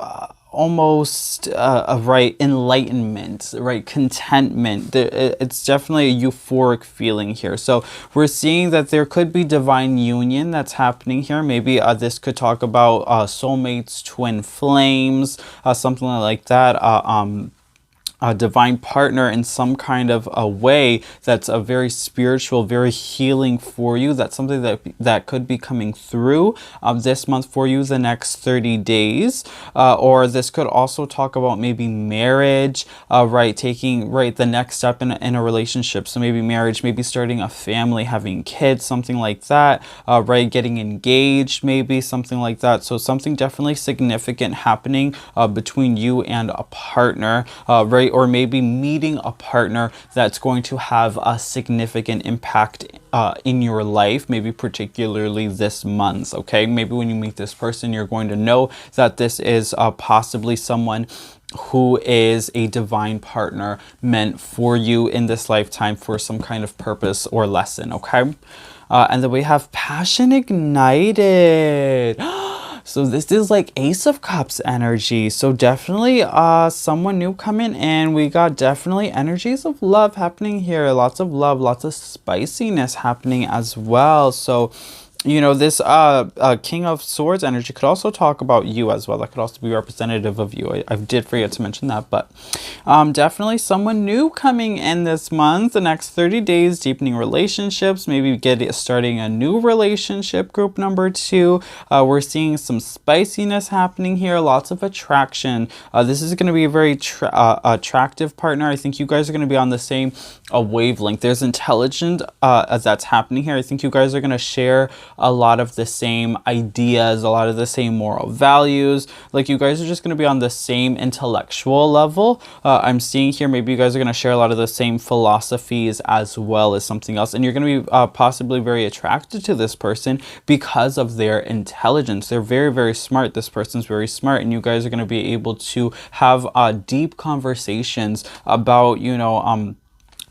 almost enlightenment, right, contentment. It's definitely a euphoric feeling here. So we're seeing that there could be divine union that's happening here. Maybe this could talk about soulmates, twin flames, something like that. A divine partner in some kind of a way that's a very spiritual, very healing for you. That's something that could be coming through this month for you, the next 30 days. Or this could also talk about maybe marriage, taking the next step in a relationship. So maybe marriage, maybe starting a family, having kids, something like that, getting engaged, maybe something like that. So something definitely significant happening between you and a partner, or maybe meeting a partner that's going to have a significant impact in your life, maybe particularly this month, okay? Maybe when you meet this person, you're going to know that this is possibly someone who is a divine partner meant for you in this lifetime for some kind of purpose or lesson, okay? And then we have Passion Ignited. So this is like Ace of Cups energy. So definitely someone new coming in. We got definitely energies of love happening here. Lots of love, lots of spiciness happening as well. So, you know, this King of Swords energy could also talk about you as well. That could also be representative of you. I did forget to mention that, but definitely someone new coming in this month. The next 30 days, deepening relationships, maybe starting a new relationship, group number 2. We're seeing some spiciness happening here, lots of attraction. This is going to be a very attractive partner. I think you guys are going to be on the same wavelength. There's intelligence that's happening here. I think you guys are going to share a lot of the same ideas, a lot of the same moral values. Like you guys are just going to be on the same intellectual level. I'm seeing here maybe you guys are going to share a lot of the same philosophies as well as something else. And you're going to be possibly very attracted to this person because of their intelligence. They're very, very smart. This person's very smart. And you guys are going to be able to have deep conversations about, you know,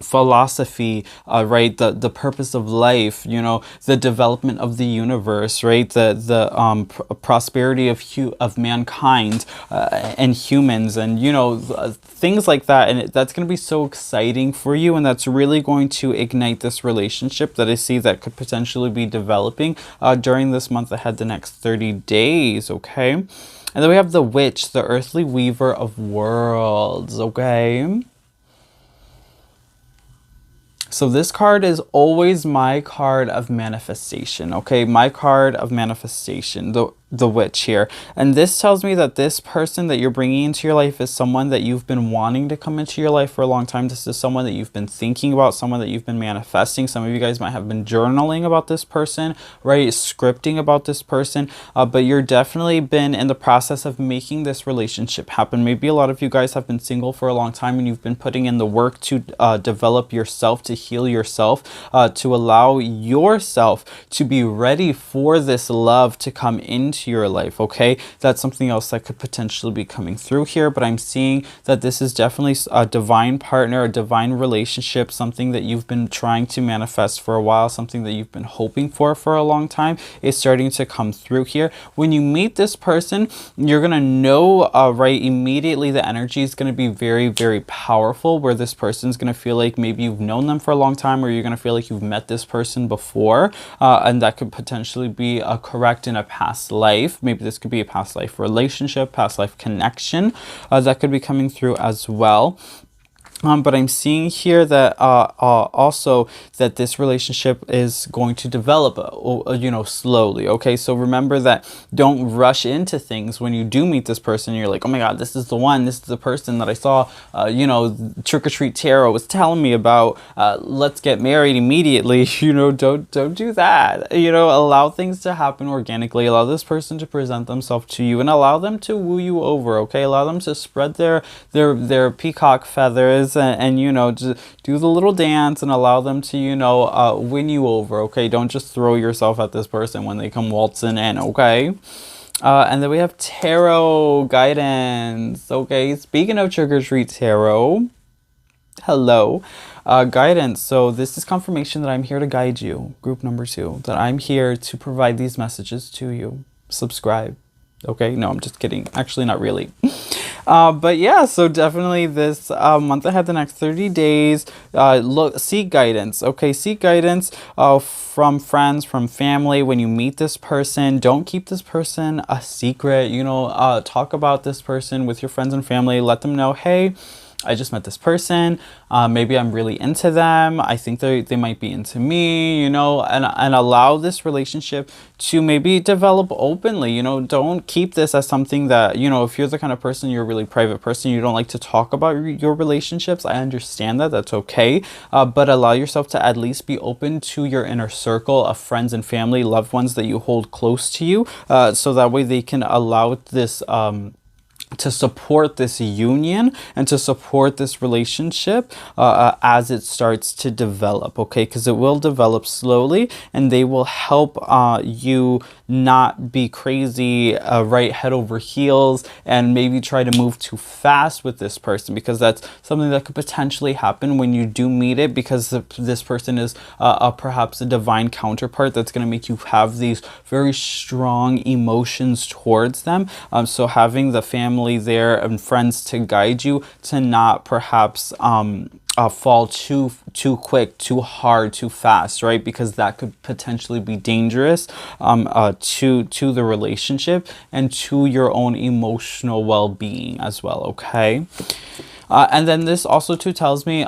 philosophy, the purpose of life, you know, the development of the universe, right, the prosperity of mankind and humans, and you know, things like that. And that's going to be so exciting for you, and that's really going to ignite this relationship that I see that could potentially be developing during this month ahead, the next 30 days. Okay, and then we have the Witch, the earthly weaver of worlds. Okay, so this card is always my card of manifestation, okay? My card of manifestation. the Witch here. And this tells me that this person that you're bringing into your life is someone that you've been wanting to come into your life for a long time. This is someone that you've been thinking about, someone that you've been manifesting. Some of you guys might have been journaling about this person, right? Scripting about this person, but you're definitely been in the process of making this relationship happen. Maybe a lot of you guys have been single for a long time and you've been putting in the work to develop yourself, to heal yourself, to allow yourself to be ready for this love to come into your life. Okay, that's something else that could potentially be coming through here, but I'm seeing that this is definitely a divine partner, a divine relationship, something that you've been trying to manifest for a while, something that you've been hoping for a long time is starting to come through here. When you meet this person, you're gonna know right immediately the energy is going to be very, very powerful, where this person's going to feel like maybe you've known them for a long time, or you're going to feel like you've met this person before, and that could potentially be correct in a past life. Maybe this could be a past life relationship, past life connection that could be coming through as well. But I'm seeing here that also that this relationship is going to develop, you know, slowly. Okay, so remember that don't rush into things. When you do meet this person, you're like, oh my God, this is the one. This is the person that I saw, you know, Trick or Treat Tarot was telling me about. Let's get married immediately. You know, don't do that. You know, allow things to happen organically. Allow this person to present themselves to you and allow them to woo you over. Okay, allow them to spread their peacock feathers. And you know, just do the little dance and allow them to, you know, win you over. Okay, don't just throw yourself at this person when they come waltzing in. Okay, and then we have tarot guidance. Okay, speaking of Trick or Treat Tarot, hello, guidance. So this is confirmation that I'm here to guide you, group number 2, that I'm here to provide these messages to you. Subscribe. Okay, no, I'm just kidding. Actually, not really. But yeah, so definitely this month ahead, the next 30 days, seek guidance. Okay, seek guidance from friends, from family. When you meet this person, don't keep this person a secret. You know, talk about this person with your friends and family. Let them know, hey, I just met this person. Maybe I'm really into them. I think they might be into me, you know, and allow this relationship to maybe develop openly. You know, don't keep this as something that, you know, if you're the kind of person, you're a really private person, you don't like to talk about your relationships. I understand that. That's okay. But allow yourself to at least be open to your inner circle of friends and family, loved ones that you hold close to you. So that way they can allow this, to support this union and to support this relationship as it starts to develop. Okay, because it will develop slowly and they will help you not be crazy, right, head over heels, and maybe try to move too fast with this person, because that's something that could potentially happen when you do meet it, because this person is perhaps a divine counterpart that's going to make you have these very strong emotions towards them. So having the family there and friends to guide you to not perhaps fall too quick, too hard, too fast, right? Because that could potentially be dangerous to the relationship and to your own emotional well-being as well. Okay, and then this also too tells me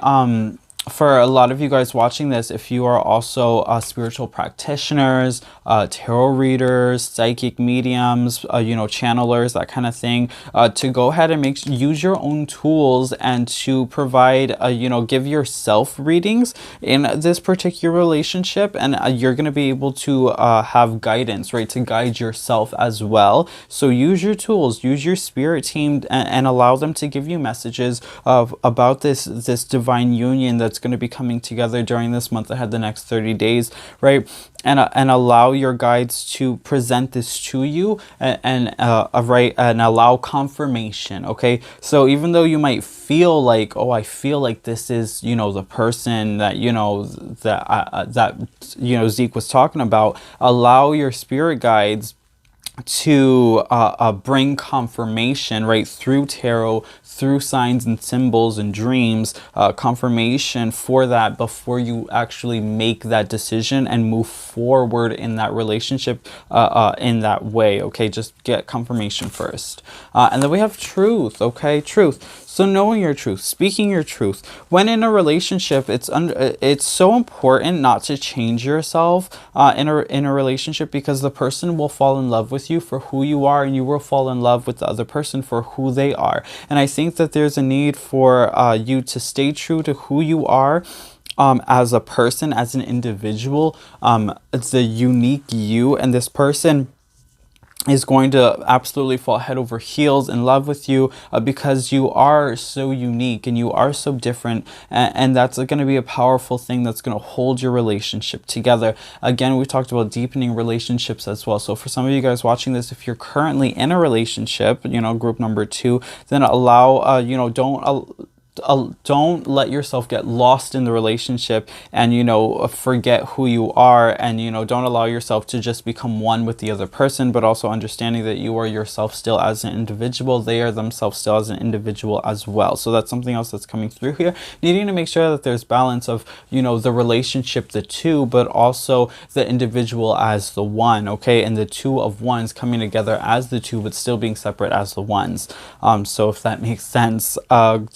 for a lot of you guys watching this, if you are also spiritual practitioners, tarot readers, psychic mediums, you know, channelers, that kind of thing, to go ahead and use your own tools and to provide, you know, give yourself readings in this particular relationship, and you're going to be able to have guidance, right, to guide yourself as well. So use your tools, use your spirit team, and allow them to give you messages about this divine union that's going to be coming together during this month ahead, the next 30 days, right? And allow your guides to present this to you and allow confirmation. Okay, so even though you might feel like, oh, I feel like this is, you know, the person that, you know, that you know, Zeke was talking about, allow your spirit guides to bring confirmation, right, through tarot, through signs and symbols and dreams, confirmation for that before you actually make that decision and move forward in that relationship in that way. Okay, just get confirmation first. And then we have truth. Okay, truth. So knowing your truth, speaking your truth. When in a relationship, it's so important not to change yourself in a relationship, because the person will fall in love with with you for who you are, and you will fall in love with the other person for who they are. And I think that there's a need for you to stay true to who you are as a person, as an individual. It's the unique you, and this person is going to absolutely fall head over heels in love with you because you are so unique and you are so different, and that's going to be a powerful thing that's going to hold your relationship together. Again, we talked about deepening relationships as well. So for some of you guys watching this, if you're currently in a relationship, you know, group number 2, then allow, you know, don't let yourself get lost in the relationship and, you know, forget who you are, and, you know, don't allow yourself to just become one with the other person, but also understanding that you are yourself still as an individual. They are themselves still as an individual as well. So that's something else that's coming through here. Needing to make sure that there's balance of, you know, the relationship, the two, but also the individual as the one, okay? And the two of ones coming together as the two, but still being separate as the ones. So if that makes sense,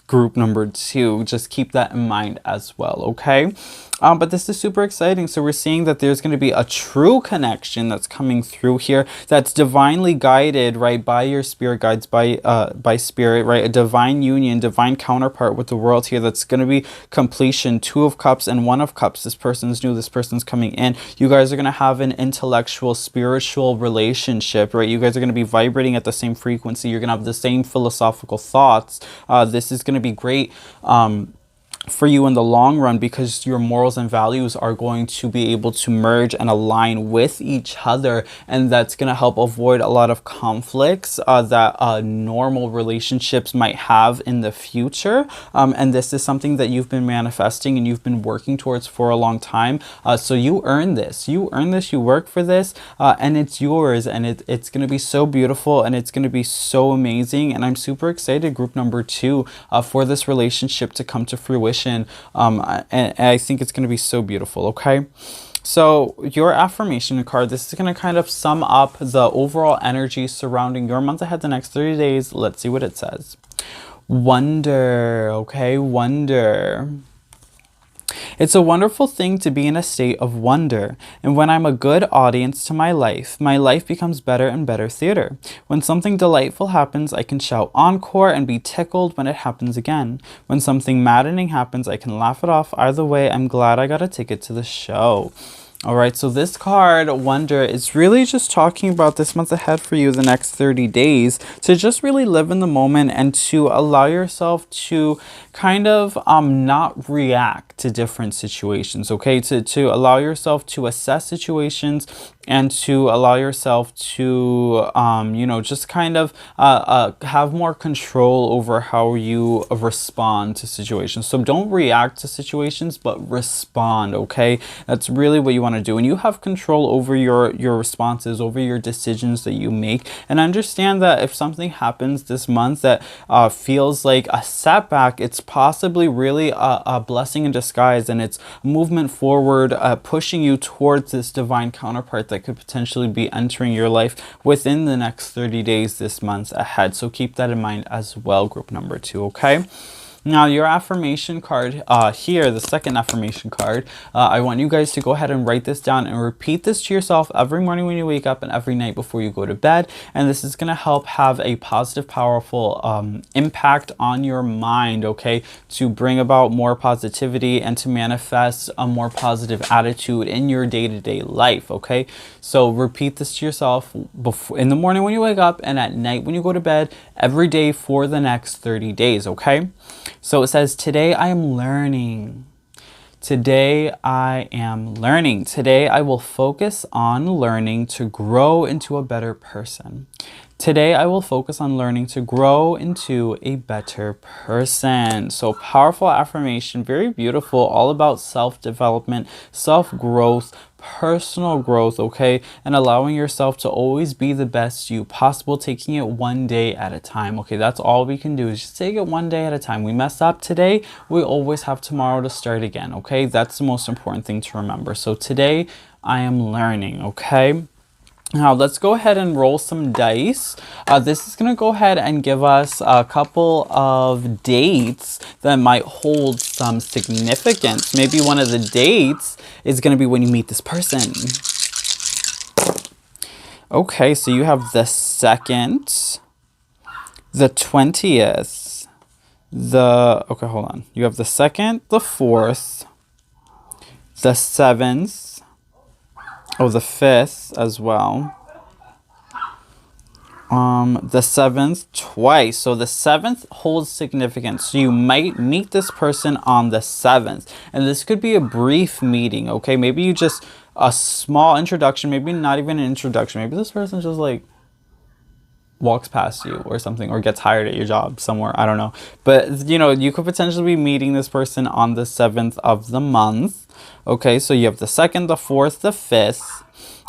group number 2, just keep that in mind as well, okay? But this is super exciting. So we're seeing that there's going to be a true connection that's coming through here, that's divinely guided, right, by your spirit guides, by spirit, right? A divine union, divine counterpart with the world here. That's going to be completion. 2 of Cups and 1 of Cups. This person's new. This person's coming in. You guys are going to have an intellectual, spiritual relationship, right? You guys are going to be vibrating at the same frequency. You're going to have the same philosophical thoughts. This is going to be great for you in the long run, because your morals and values are going to be able to merge and align with each other, and that's going to help avoid a lot of conflicts that normal relationships might have in the future. And this is something that you've been manifesting and you've been working towards for a long time. So you earn this. You earn this. You work for this, and it's yours, and it's going to be so beautiful, and it's going to be so amazing. And I'm super excited, group number 2, for this relationship to come to fruition. And I think it's going to be so beautiful, okay? So your affirmation card, this is going to kind of sum up the overall energy surrounding your month ahead, the next 30 days. Let's see what it says. Wonder, okay? Wonder. It's a wonderful thing to be in a state of wonder, and when I'm a good audience to my life becomes better and better theater. When something delightful happens, I can shout encore and be tickled when it happens again. When something maddening happens, I can laugh it off. Either way, I'm glad I got a ticket to the show. All right, so this card, Wonder, is really just talking about this month ahead for you, the next 30 days, to just really live in the moment and to allow yourself to kind of not react to different situations, okay? To allow yourself to assess situations and to allow yourself to, you know, just kind of have more control over how you respond to situations. So don't react to situations, but respond, okay? That's really what you want to do. And you have control over your responses, over your decisions that you make. And understand that if something happens this month that feels like a setback, it's possibly really a blessing in disguise, and it's movement forward, pushing you towards this divine counterpart that could potentially be entering your life within the next 30 days this month ahead. So keep that in mind as well, group number 2, okay? Now, your affirmation card here, the second affirmation card, I want you guys to go ahead and write this down and repeat this to yourself every morning when you wake up and every night before you go to bed. And this is going to help have a positive, powerful impact on your mind, okay, to bring about more positivity and to manifest a more positive attitude in your day-to-day life, okay? So repeat this to yourself in the morning when you wake up and at night when you go to bed, every day for the next 30 days, okay? So it says, today I am learning. Today I am learning. Today I will focus on learning to grow into a better person. Today I will focus on learning to grow into a better person. So powerful affirmation, very beautiful, all about self-development, self-growth, personal growth, okay? And allowing yourself to always be the best you possible, taking it one day at a time, okay? That's all we can do, is just take it one day at a time. We messed up today, we always have tomorrow to start again, okay? That's the most important thing to remember. So today I am learning, okay? Now let's go ahead and roll some dice. This is going to go ahead and give us a couple of dates that might hold some significance. Maybe one of the dates is going to be when you meet this person. Okay, so you have the 2nd, the 20th, okay, hold on. You have the 2nd, the 4th, the 7th, the 5th as well. The 7th twice. So the 7th holds significance. So you might meet this person on the 7th. And this could be a brief meeting, okay? Maybe you just, a small introduction, maybe not even an introduction. Maybe this person just like walks past you or something, or gets hired at your job somewhere. I don't know. But, you know, you could potentially be meeting this person on the 7th of the month. Okay, so you have the 2nd, the 4th, the 5th,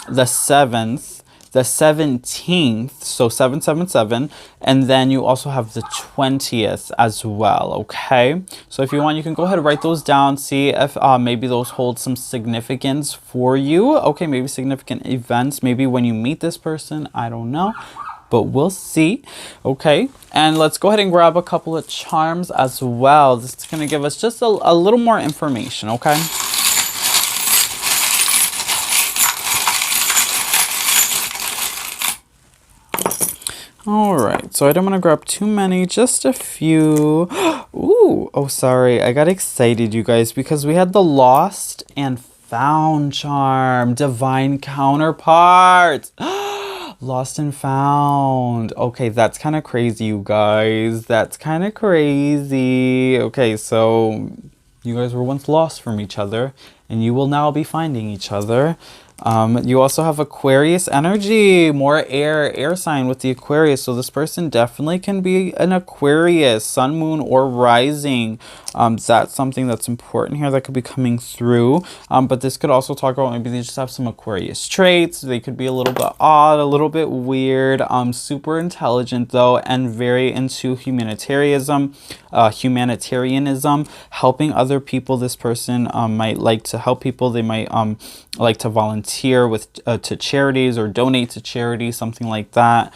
the 7th, the 17th, so 777, and then you also have the 20th as well, okay? So if you want, you can go ahead and write those down, see if maybe those hold some significance for you, okay? Maybe significant events, maybe when you meet this person, I don't know, but we'll see, okay? And let's go ahead and grab a couple of charms as well. This is gonna give us just a little more information, okay? All right, so I don't want to grab too many, just a few. Ooh, oh, sorry. I got excited, you guys, because we had the Lost and Found charm, Divine Counterpart. Lost and Found. Okay, that's kind of crazy, you guys. That's kind of crazy. Okay, so you guys were once lost from each other, and you will now be finding each other. You also have Aquarius energy, more air sign with the Aquarius. So this person definitely can be an Aquarius, sun, moon, or rising. That's something that's important here that could be coming through. But this could also talk about maybe they just have some Aquarius traits. They could be a little bit odd, a little bit weird, super intelligent though, and very into humanitarianism, helping other people. This person might like to help people. They might like to volunteer with to charities or donate to charities, something like that.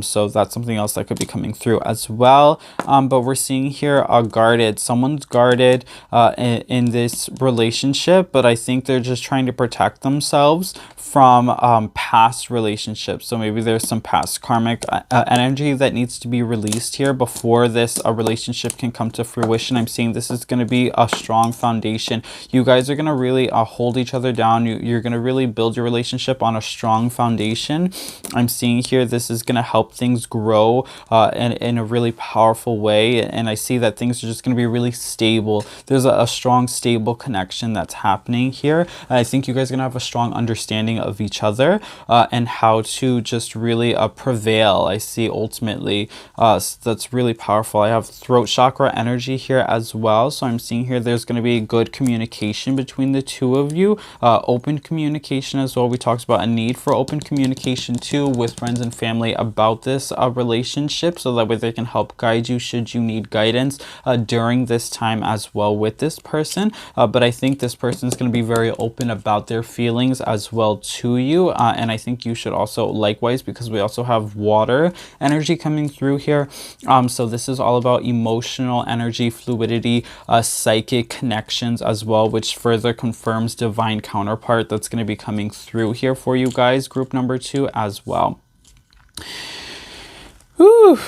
So that's something else that could be coming through as well. But we're seeing here guarded. Someone's guarded in this relationship, but I think they're just trying to protect themselves from past relationships. So maybe there's some past karmic energy that needs to be released here before this relationship can come to fruition. I'm seeing this is going to be a strong foundation. You guys are going to really hold each other down. You're going to really build your relationship on a strong foundation. I'm seeing here this is going to help things grow in a really powerful way. And I see that things are just going to be really stable. There's a strong, stable connection that's happening here. I think you guys are going to have a strong understanding of each other and how to just really prevail. I see ultimately that's really powerful. I have throat chakra energy here as well. So I'm seeing here there's going to be good communication between the two of you. Open communication as well. We talked about a need for open communication too with friends and family about this relationship, so that way they can help guide you should you need guidance during this time as well with this person. But I think this person is going to be very open about their feelings as well to you, and I think you should also likewise, because we also have water energy coming through here. So this is all about emotional energy, fluidity, psychic connections as well, which further confirms divine counterpart that's going to be coming through here for you guys, group number 2 as well. Whew.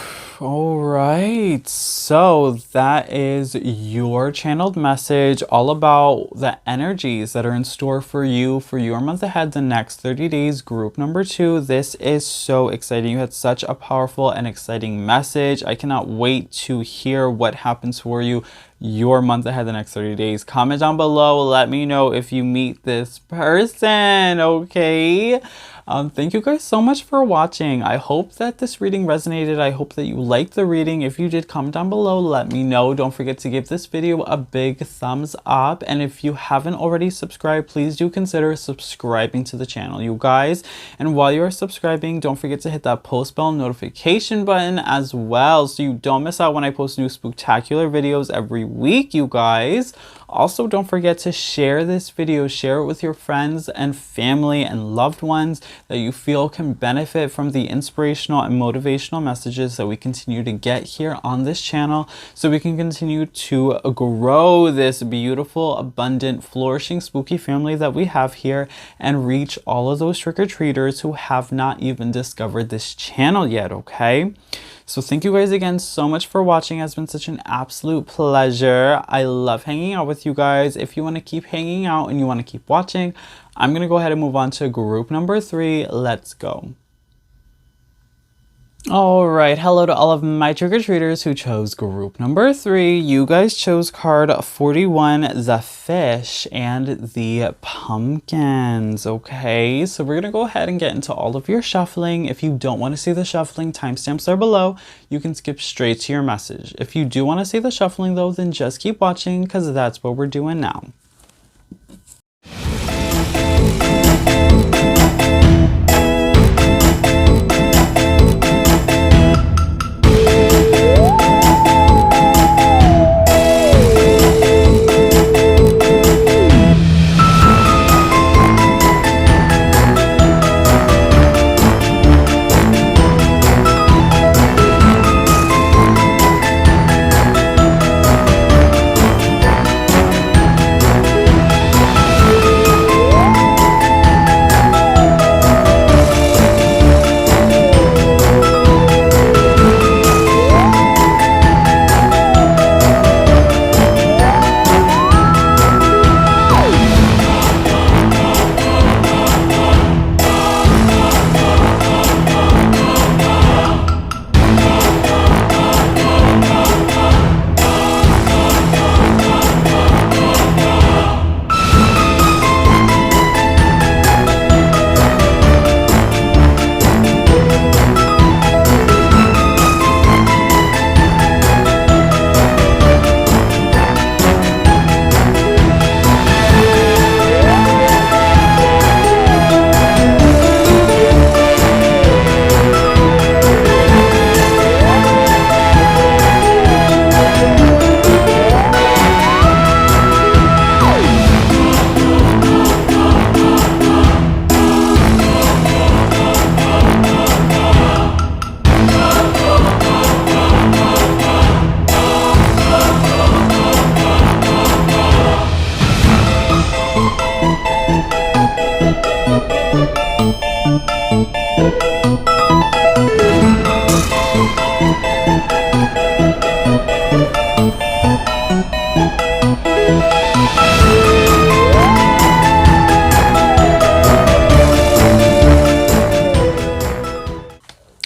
All right, so that is your channeled message all about the energies that are in store for you for your month ahead, the next 30 days, group number 2. This is so exciting. You had such a powerful and exciting message. I cannot wait to hear what happens for you your month ahead, the next 30 days. Comment down below. Let me know if you meet this person, okay? Thank you guys so much for watching. I hope that this reading resonated. I hope that you liked the reading. If you did, comment down below. Let me know. Don't forget to give this video a big thumbs up. And if you haven't already subscribed, please do consider subscribing to the channel, you guys. And while you're subscribing, don't forget to hit that post bell notification button as well, so you don't miss out when I post new spooktacular videos every week, you guys. Also, don't forget to share this video, share it with your friends and family and loved ones that you feel can benefit from the inspirational and motivational messages that we continue to get here on this channel, so we can continue to grow this beautiful, abundant, flourishing spooky family that we have here and reach all of those trick-or-treaters who have not even discovered this channel yet, okay? So thank you guys again so much for watching. It has been such an absolute pleasure. I love hanging out with you guys. If you want to keep hanging out and you want to keep watching, I'm going to go ahead and move on to group number 3. Let's go. All right, hello to all of my trick-or-treaters who chose group number 3. You guys chose card 41, the fish and the pumpkins. Okay, so we're gonna go ahead and get into all of your shuffling. If you don't want to see the shuffling, timestamps are below. You can skip straight to your message. If you do want to see the shuffling though, then just keep watching because that's what we're doing now.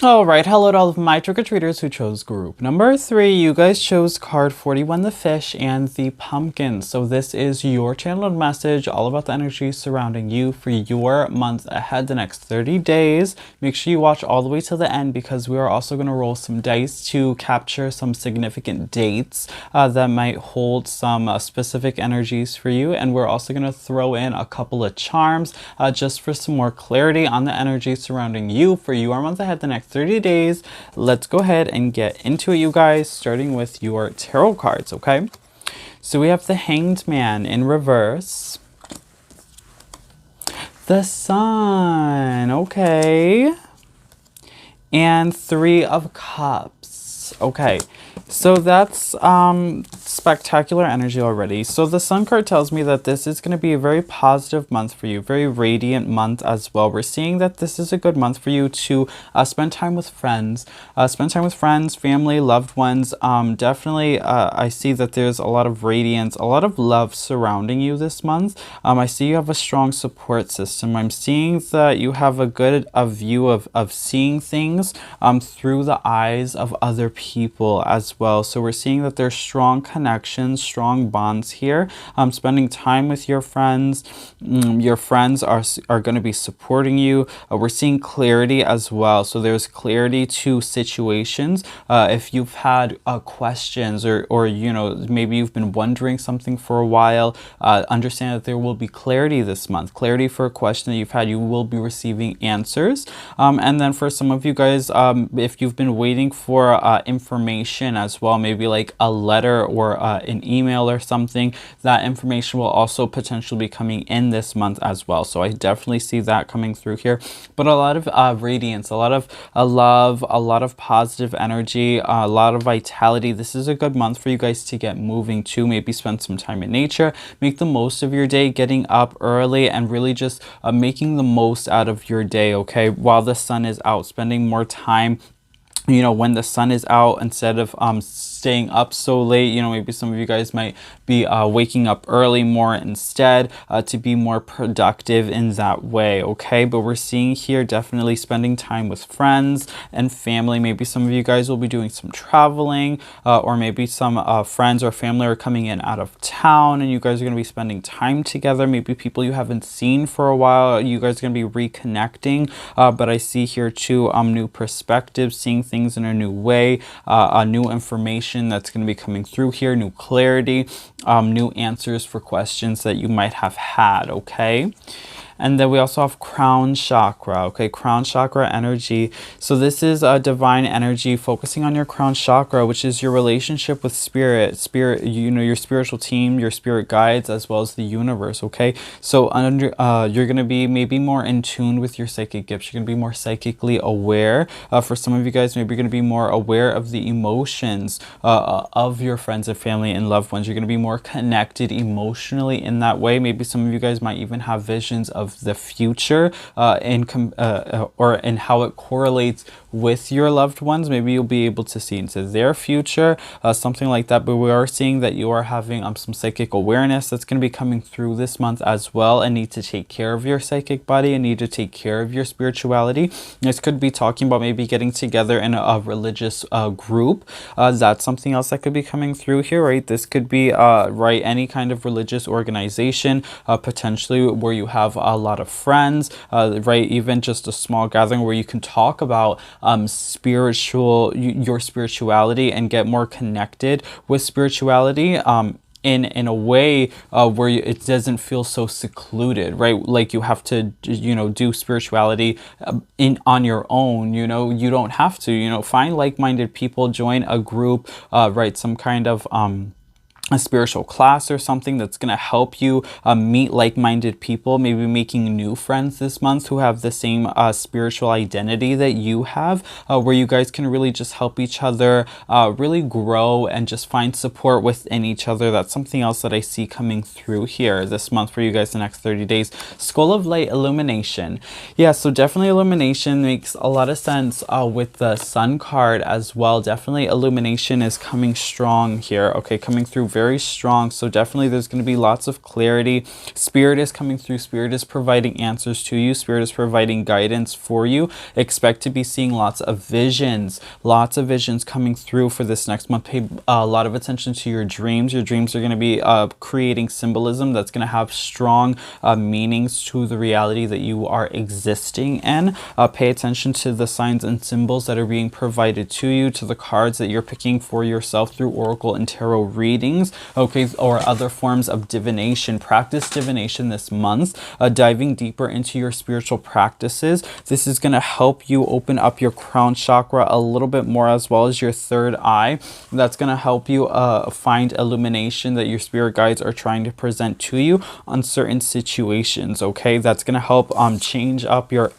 All right, hello to all of my trick-or-treaters who chose group number 3. You guys chose card 41, the fish and the pumpkin. So this is your channeled message all about the energy surrounding you for your month ahead, the next 30 days. Make sure you watch all the way till the end because we are also going to roll some dice to capture some significant dates that might hold some specific energies for you. And we're also going to throw in a couple of charms just for some more clarity on the energy surrounding you for your month ahead, the next 30 days. Let's go ahead and get into it, you guys, starting with your tarot cards, okay? So we have the Hanged Man in reverse, the Sun, okay, and 3 of Cups, okay. So that's spectacular energy already. So the Sun card tells me that this is going to be a very positive month for you, very radiant month as well. We're seeing that this is a good month for you to spend time with friends, family, loved ones. Definitely, I see that there's a lot of radiance, a lot of love surrounding you this month. I see you have a strong support system. I'm seeing that you have a good view of seeing things through the eyes of other people as well. So we're seeing that there's strong connections, strong bonds here. Spending time with your friends. Your friends are going to be supporting you. We're seeing clarity as well. So there's clarity to situations. If you've had questions or you know, maybe you've been wondering something for a while, understand that there will be clarity this month. Clarity for a question that you've had, you will be receiving answers. And then for some of you guys, if you've been waiting for information as well, maybe like a letter or an email or something. That information will also potentially be coming in this month as well. So I definitely see that coming through here. But a lot of radiance, a lot of love, a lot of positive energy, a lot of vitality. This is a good month for you guys to get moving too. Maybe spend some time in nature, make the most of your day, getting up early and really just making the most out of your day, okay, while the sun is out, spending more time, you know, when the sun is out, instead of staying up so late. You know, maybe some of you guys might be waking up early more instead to be more productive in that way, okay? But we're seeing here definitely spending time with friends and family. Maybe some of you guys will be doing some traveling, or maybe some friends or family are coming in out of town and you guys are going to be spending time together. Maybe people you haven't seen for a while, you guys are going to be reconnecting. But I see here too new perspectives, seeing things in a new way, new information that's going to be coming through here, new clarity, new answers for questions that you might have had, okay? And then we also have crown chakra, okay? Crown chakra energy. So this is a divine energy focusing on your crown chakra, which is your relationship with spirit, you know, your spiritual team, your spirit guides, as well as the universe, okay? So you're going to be maybe more in tune with your psychic gifts. You're going to be more psychically aware. For some of you guys, maybe you're going to be more aware of the emotions of your friends and family and loved ones. You're going to be more connected emotionally in that way. Maybe some of you guys might even have visions of the future or in how it correlates with your loved ones. Maybe you'll be able to see into their future, something like that. But we are seeing that you are having some psychic awareness that's going to be coming through this month as well, and need to take care of your psychic body and need to take care of your spirituality. This could be talking about maybe getting together in a religious group. That's something else that could be coming through here, right? This could be right, any kind of religious organization, potentially where you have a lot of friends, right? Even just a small gathering where you can talk about your spirituality and get more connected with spirituality in a way where it doesn't feel so secluded, right? Like you have to, you know, do spirituality on your own. You know, you don't have to, you know, find like-minded people, join a group, right? Some kind of a spiritual class or something that's going to help you meet like-minded people, maybe making new friends this month who have the same spiritual identity that you have, where you guys can really just help each other really grow and just find support within each other. That's something else that I see coming through here this month for you guys the next 30 days. Skull of Light, illumination. Yeah, so definitely illumination makes a lot of sense with the Sun card as well. Definitely illumination is coming strong here, okay, coming through very strong. So definitely there's going to be lots of clarity. Spirit is coming through. Spirit is providing answers to you. Spirit is providing guidance for you. Expect to be seeing lots of visions coming through for this next month. Pay a lot of attention to your dreams. Your dreams are going to be creating symbolism that's going to have strong meanings to the reality that you are existing in. Pay attention to the signs and symbols that are being provided to you, to the cards that you're picking for yourself through oracle and tarot readings, okay, or other forms of divination. Practice divination this month, diving deeper into your spiritual practices. This is going to help you open up your crown chakra a little bit more, as well as your third eye. That's going to help you find illumination that your spirit guides are trying to present to you on certain situations, okay? That's going to help change up your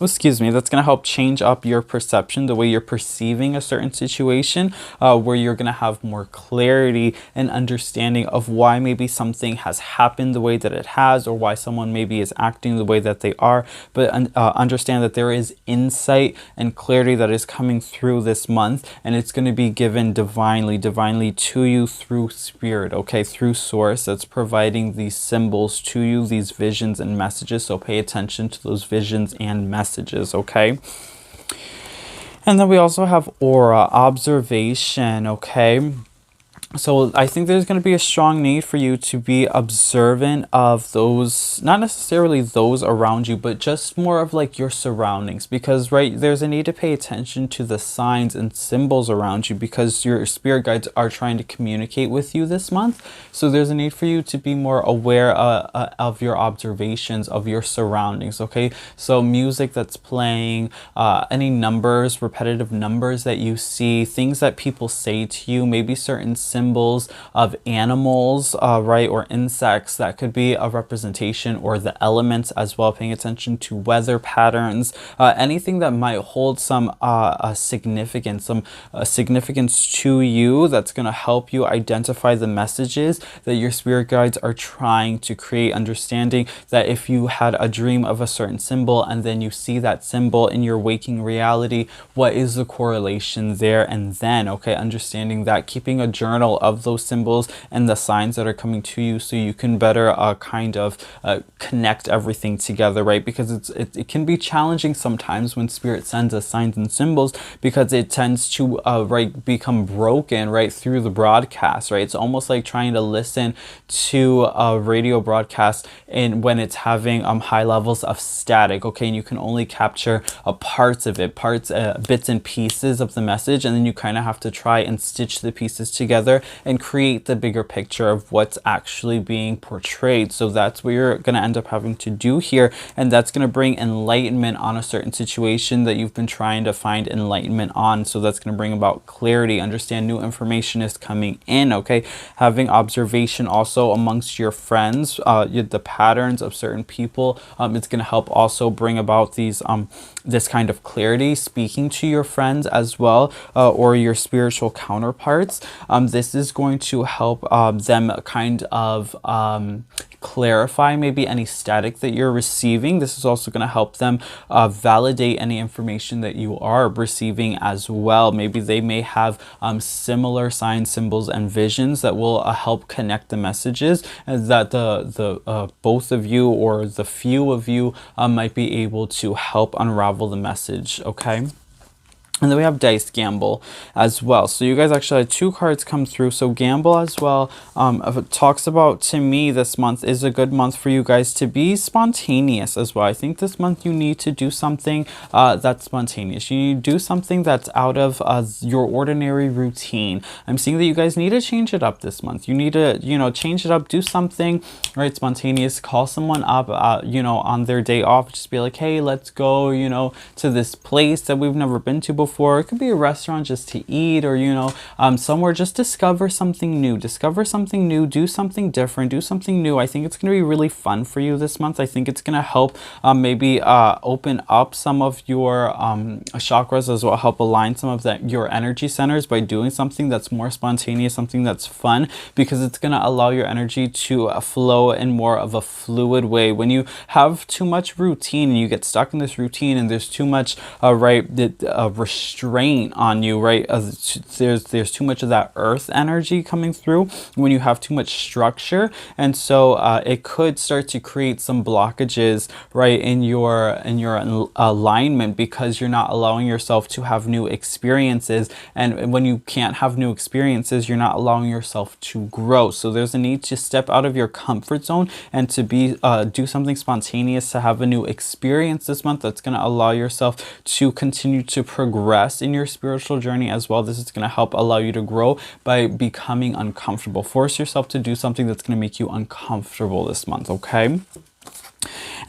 excuse me, that's going to help change up your perception, the way you're perceiving a certain situation, where you're going to have more clarity and understanding of why maybe something has happened the way that it has, or why someone maybe is acting the way that they are. But understand that there is insight and clarity that is coming through this month, and it's going to be given divinely to you through spirit, okay, through source that's providing these symbols to you, these visions and messages. So pay attention to those visions and messages, okay? And then we also have aura, observation, okay? So I think there's going to be a strong need for you to be observant of those, not necessarily those around you, but just more of like your surroundings, because right, there's a need to pay attention to the signs and symbols around you, because your spirit guides are trying to communicate with you this month. So there's a need for you to be more aware of your observations of your surroundings. Okay, so music that's playing, any numbers, repetitive numbers that you see, things that people say to you, maybe certain symbols of animals, right, or insects that could be a representation, or the elements as well, paying attention to weather patterns, anything that might hold some significance, significance to you, that's going to help you identify the messages that your spirit guides are trying to create. Understanding that if you had a dream of a certain symbol and then you see that symbol in your waking reality, what is the correlation there? And then, okay, understanding that, keeping a journal of those symbols and the signs that are coming to you, so you can better kind of connect everything together, right? Because it can be challenging sometimes when spirit sends us signs and symbols, because it tends to right, become broken right through the broadcast, right? It's almost like trying to listen to a radio broadcast and when it's having high levels of static, okay, and you can only capture parts of it, bits and pieces of the message, and then you kind of have to try and stitch the pieces together and create the bigger picture of what's actually being portrayed. So that's what you're going to end up having to do here, and that's going to bring enlightenment on a certain situation that you've been trying to find enlightenment on. So that's going to bring about clarity. Understand new information is coming in, okay? Having observation also amongst your friends, the patterns of certain people, it's going to help also bring about these this kind of clarity. Speaking to your friends as well, or your spiritual counterparts, this is going to help them kind of clarify maybe any static that you're receiving. This is also going to help them validate any information that you are receiving as well. Maybe they may have similar signs, symbols, and visions that will help connect the messages, and that the both of you, or the few of you, might be able to help unravel the message, okay? And then we have Dice Gamble as well. So you guys actually had 2 cards come through. So Gamble as well, it talks about, to me, this month is a good month for you guys to be spontaneous as well. I think this month you need to do something that's spontaneous. You need to do something that's out of your ordinary routine. I'm seeing that you guys need to change it up this month. You need to, you know, change it up, do something, right, spontaneous. Call someone up, you know, on their day off. Just be like, hey, let's go, you know, to this place that we've never been to before. It could be a restaurant just to eat, or, you know, somewhere. Just discover something new, do something different, do something new. I think it's going to be really fun for you this month. I think it's going to help maybe open up some of your chakras as well, help align some of your energy centers by doing something that's more spontaneous, something that's fun, because it's going to allow your energy to flow in more of a fluid way. When you have too much routine and you get stuck in this routine, and there's too much restraint on you, right? There's too much of that earth energy coming through when you have too much structure, and so it could start to create some blockages, right, in your alignment, because you're not allowing yourself to have new experiences. And when you can't have new experiences, you're not allowing yourself to grow. So there's a need to step out of your comfort zone and to be do something spontaneous, to have a new experience this month that's going to allow yourself to continue to progress in your spiritual journey as well. This is going to help allow you to grow by becoming uncomfortable. Force yourself to do something that's going to make you uncomfortable this month, okay?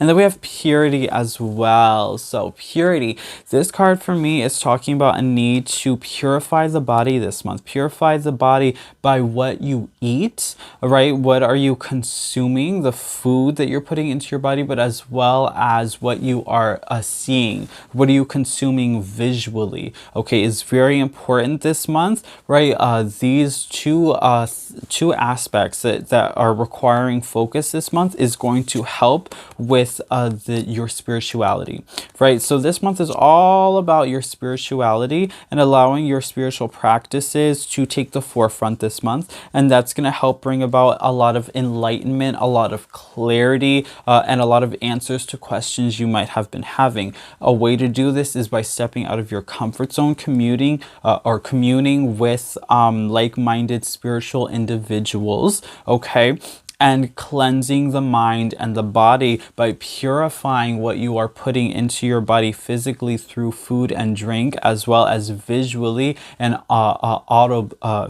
And then we have purity as well. So purity, this card for me is talking about a need to purify the body this month. Purify the body by what you eat, right? What are you consuming, the food that you're putting into your body, but as well as what you are seeing. What are you consuming visually? Okay, is very important this month, right? These two aspects that are requiring focus this month is going to help with your spirituality, right? So this month is all about your spirituality and allowing your spiritual practices to take the forefront this month. And that's going to help bring about a lot of enlightenment, a lot of clarity, and a lot of answers to questions you might have been having. A way to do this is by stepping out of your comfort zone, communing with like-minded spiritual individuals, okay? And cleansing the mind and the body by purifying what you are putting into your body physically through food and drink, as well as visually and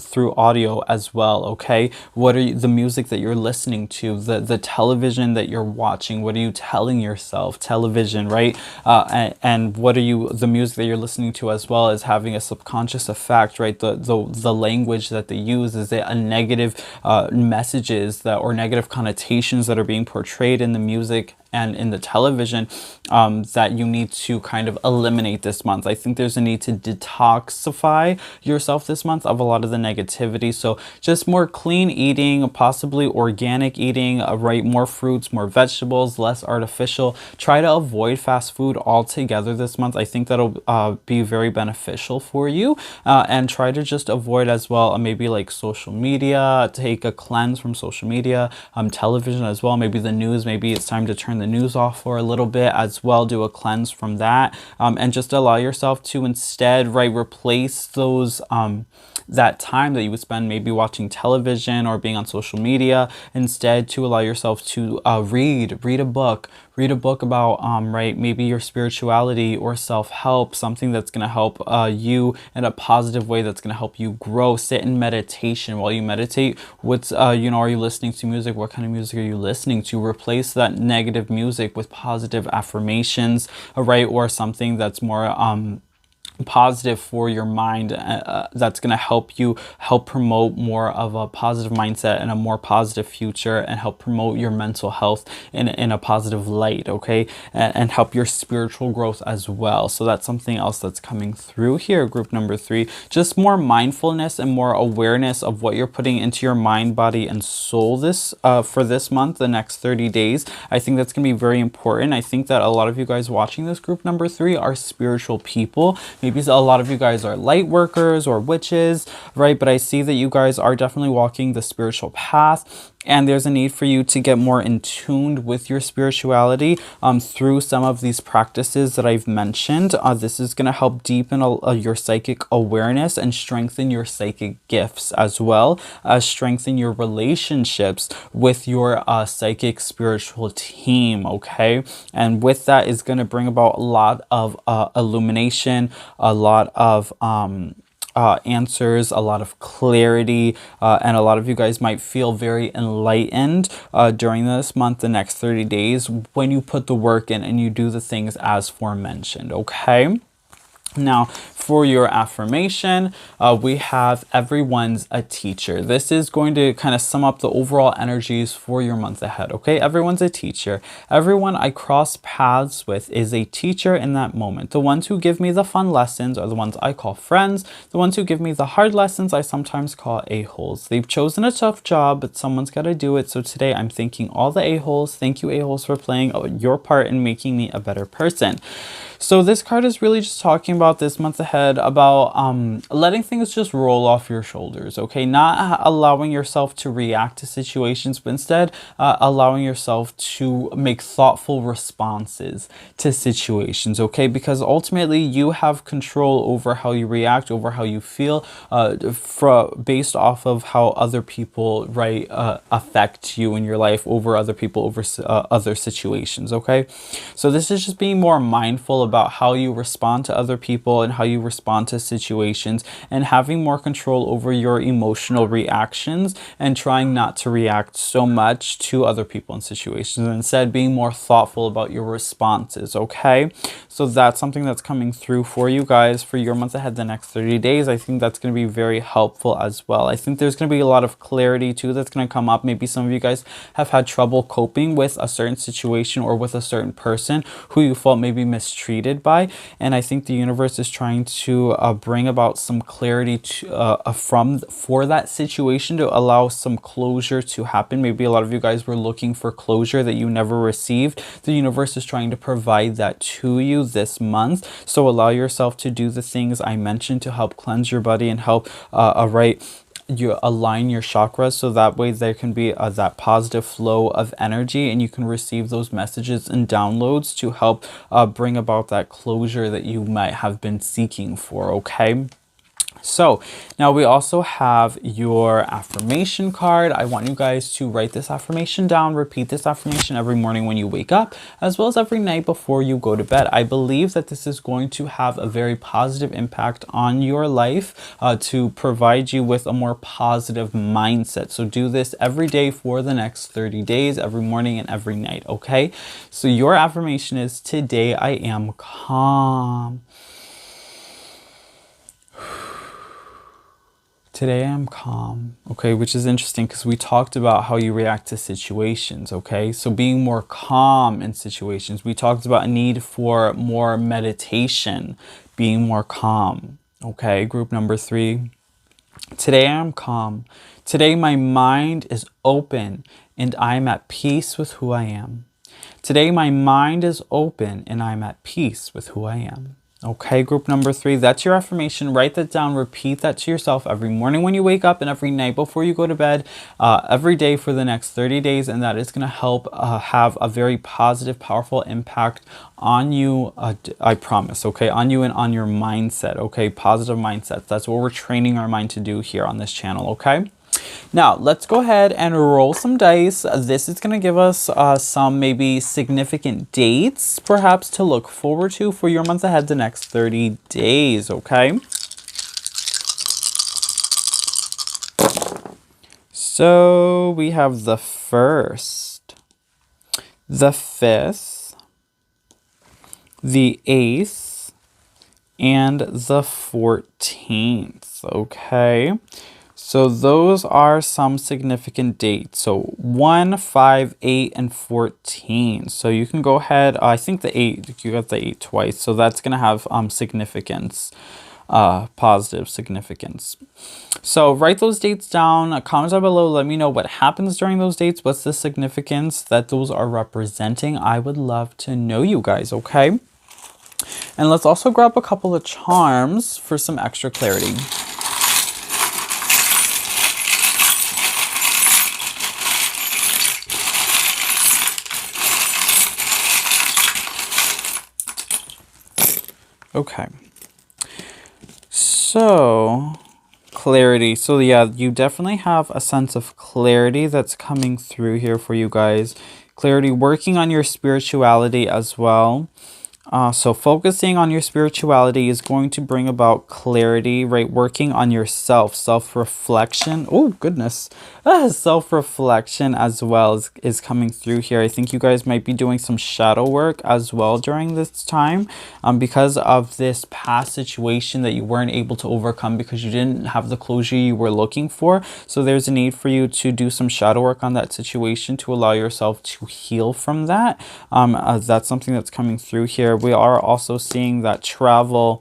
through audio as well, okay? What are the music that you're listening to, the television that you're watching? What are you telling yourself? Television, right? And what are the music that you're listening to as well is having a subconscious effect, right? The language that they use, is it a negative messages or negative connotations that are being portrayed in the music and in the television that you need to kind of eliminate this month. I think there's a need to detoxify yourself this month of a lot of the negativity. So just more clean eating, possibly organic eating, right? More fruits, more vegetables, less artificial. Try to avoid fast food altogether this month. I think that'll be very beneficial for you. And try to just avoid as well, maybe like social media, take a cleanse from social media, television as well, maybe the news, maybe it's time to turn the news off for a little bit as well, do a cleanse from that, and just allow yourself to instead, right, replace those that time that you would spend maybe watching television or being on social media, instead to allow yourself to read a book about right, maybe your spirituality or self-help, something that's going to help you in a positive way, that's going to help you grow. Sit in meditation. While you meditate, what's are you listening to music? What kind of music are you listening to? Replace that negative music with positive affirmations, right? Or something that's more positive for your mind, that's going to help promote more of a positive mindset and a more positive future, and help promote your mental health in a positive light, okay? And help your spiritual growth as well. So that's something else that's coming through here. Group number 3, just more mindfulness and more awareness of what you're putting into your mind, body, and soul for this month, the next 30 days. I think that's going to be very important. I think that a lot of you guys watching this group number 3 are spiritual people. Maybe a lot of you guys are light workers or witches, right? But I see that you guys are definitely walking the spiritual path. And there's a need for you to get more in tune with your spirituality through some of these practices that I've mentioned. This is going to help deepen your psychic awareness and strengthen your psychic gifts, as well as strengthen your relationships with your psychic spiritual team, okay? And with that is going to bring about a lot of illumination, a lot of answers, a lot of clarity, and a lot of you guys might feel very enlightened during this month, the next 30 days, when you put the work in and you do the things as aforementioned, okay? Now, for your affirmation, we have everyone's a teacher. This is going to kind of sum up the overall energies for your month ahead, okay? Everyone's a teacher. Everyone I cross paths with is a teacher in that moment. The ones who give me the fun lessons are the ones I call friends. The ones who give me the hard lessons I sometimes call a-holes. They've chosen a tough job, but someone's got to do it. So today I'm thanking all the a-holes. Thank you, a-holes, for playing your part in making me a better person. So this card is really just talking about this month ahead, about letting things just roll off your shoulders, okay? Not allowing yourself to react to situations, but instead allowing yourself to make thoughtful responses to situations, okay? Because ultimately you have control over how you react, over how you feel, based off of how other people, right, affect you in your life, over other people, over other situations, okay? So this is just being more mindful about how you respond to other people and how you respond to situations, and having more control over your emotional reactions, and trying not to react so much to other people and situations, and instead being more thoughtful about your responses, okay? So that's something that's coming through for you guys for your month ahead, the next 30 days. I think that's going to be very helpful as well. I think there's going to be a lot of clarity too that's going to come up. Maybe some of you guys have had trouble coping with a certain situation or with a certain person who you felt maybe mistreated treated by. And I think the universe is trying to bring about some clarity for that situation, to allow some closure to happen. Maybe a lot of you guys were looking for closure that you never received. The universe is trying to provide that to you this month. So allow yourself to do the things I mentioned to help cleanse your body and help you align your chakras, so that way there can be that positive flow of energy, and you can receive those messages and downloads to help bring about that closure that you might have been seeking for. Okay. So now we also have your affirmation card. I want you guys to write this affirmation down, repeat this affirmation every morning when you wake up, as well as every night before you go to bed. I believe that this is going to have a very positive impact on your life, to provide you with a more positive mindset. So do this every day for the next 30 days, every morning and every night. Okay. So your affirmation is, today I am calm. Today I'm calm, okay, which is interesting because we talked about how you react to situations, okay? So being more calm in situations. We talked about a need for more meditation, being more calm, okay? Group number 3. Today I'm calm. Today my mind is open and I'm at peace with who I am. Today my mind is open and I'm at peace with who I am. Okay, group number 3, that's your affirmation. Write that down, repeat that to yourself every morning when you wake up and every night before you go to bed, every day for the next 30 days. And that is going to help have a very positive, powerful impact on you, I promise, okay, on you and on your mindset, okay, positive mindset. That's what we're training our mind to do here on this channel, okay? Now, let's go ahead and roll some dice. This is going to give us some maybe significant dates, perhaps, to look forward to for your month ahead, the next 30 days, okay? So we have the 1st, the 5th, the 8th, and the 14th, okay? So those are some significant dates. So 1, 5, 8, and 14. So you can go ahead. I think the 8, you got the 8 twice. So that's going to have significance, positive significance. So write those dates down. Comment down below. Let me know what happens during those dates. What's the significance that those are representing? I would love to know, you guys, okay? And let's also grab a couple of charms for some extra clarity. Okay, so clarity. So yeah, you definitely have a sense of clarity that's coming through here for you guys. Clarity, working on your spirituality as well. So focusing on your spirituality is going to bring about clarity, right? Working on yourself, self-reflection. Oh, goodness. Self-reflection as well is coming through here. I think you guys might be doing some shadow work as well during this time, because of this past situation that you weren't able to overcome because you didn't have the closure you were looking for. So there's a need for you to do some shadow work on that situation to allow yourself to heal from that. That's something that's coming through here. We are also seeing that travel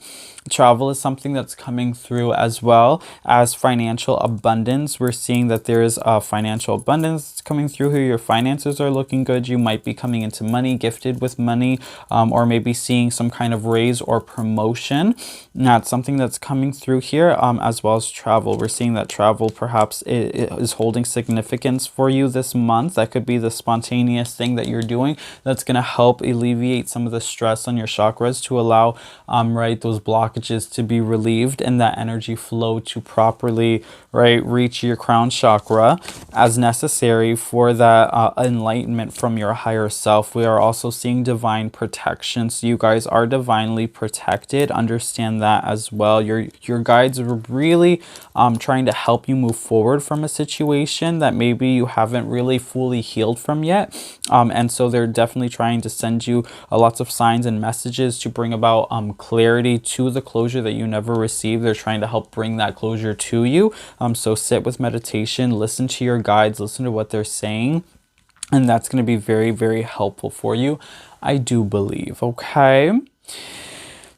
is something that's coming through, as well as financial abundance. We're seeing that there is financial abundance coming through here. Your finances are looking good. You might be coming into money, gifted with money, or maybe seeing some kind of raise or promotion. And that's something that's coming through here, as well as travel. We're seeing that travel perhaps is holding significance for you this month. That could be the spontaneous thing that you're doing that's going to help alleviate some of the stress on your chakras to allow right, those blockages to be relieved and that energy flow to properly, right, reach your crown chakra as necessary for that enlightenment from your higher self. We are also seeing divine protection. So you guys are divinely protected. Understand that as well. Your guides are really trying to help you move forward from a situation that maybe you haven't really fully healed from yet. And so they're definitely trying to send you lots of signs and messages to bring about clarity to the closure that you never received. They're trying to help bring that closure to you. So sit with meditation, listen to your guides, listen to what they're saying, and that's going to be very, very helpful for you, I do believe. Okay.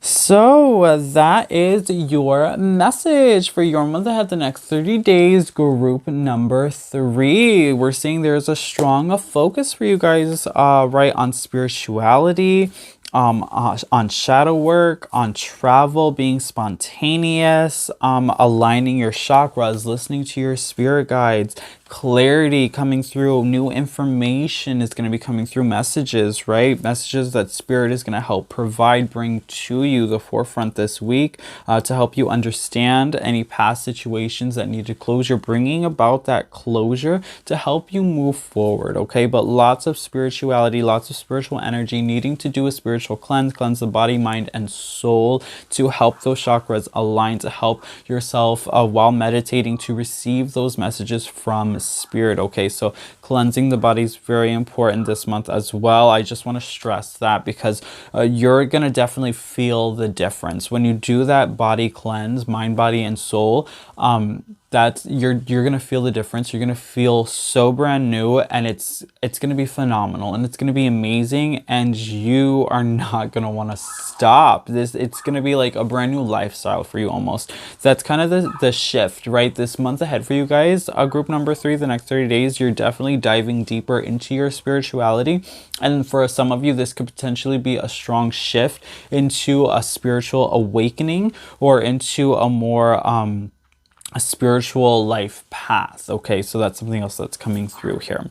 So that is your message for your month ahead, the next 30 days, group number 3. We're seeing there's a strong focus for you guys, right, on spirituality, on shadow work, on travel, being spontaneous, aligning your chakras, listening to your spirit guides, clarity coming through, new information is going to be coming through, messages, right? Messages that spirit is going to help provide, bring to you the forefront this week, to help you understand any past situations that needed closure, bringing about that closure to help you move forward, okay? But lots of spirituality, lots of spiritual energy, needing to do a spiritual cleanse the body, mind, and soul to help those chakras align, to help yourself while meditating to receive those messages from spirit, okay? So cleansing the body is very important this month as well. I just want to stress that because you're gonna definitely feel the difference when you do that body cleanse, mind, body, and soul. That you're gonna feel the difference. You're gonna feel so brand new, and it's gonna be phenomenal, and it's gonna be amazing, and you are not gonna want to stop this. It's gonna be like a brand new lifestyle for you almost. That's kind of the shift, right? This month ahead for you guys, group number 3, the next 30 days, you're definitely diving deeper into your spirituality, and for some of you, this could potentially be a strong shift into a spiritual awakening or into a more a spiritual life path, okay? So that's something else that's coming through here.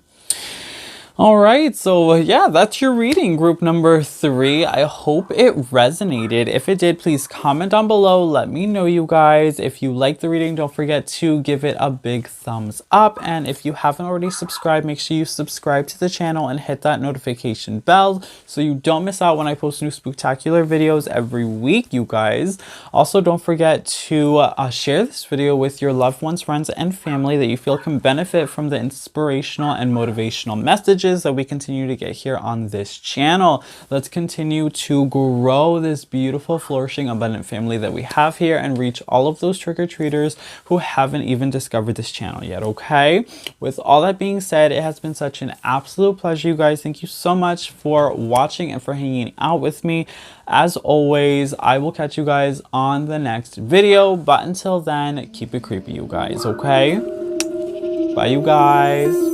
All right, so yeah, that's your reading, group number 3. I hope it resonated. If it did, please comment down below. Let me know, you guys. If you like the reading, don't forget to give it a big thumbs up. And if you haven't already subscribed, make sure you subscribe to the channel and hit that notification bell so you don't miss out when I post new spooktacular videos every week, you guys. Also, don't forget to share this video with your loved ones, friends, and family that you feel can benefit from the inspirational and motivational messages that we continue to get here on this channel. Let's continue to grow this beautiful, flourishing, abundant family that we have here and reach all of those trick-or-treaters who haven't even discovered this channel yet, okay? With all that being said, it has been such an absolute pleasure, you guys. Thank you so much for watching and for hanging out with me. As always, I will catch you guys on the next video, but until then, keep it creepy, you guys, okay? Bye, you guys.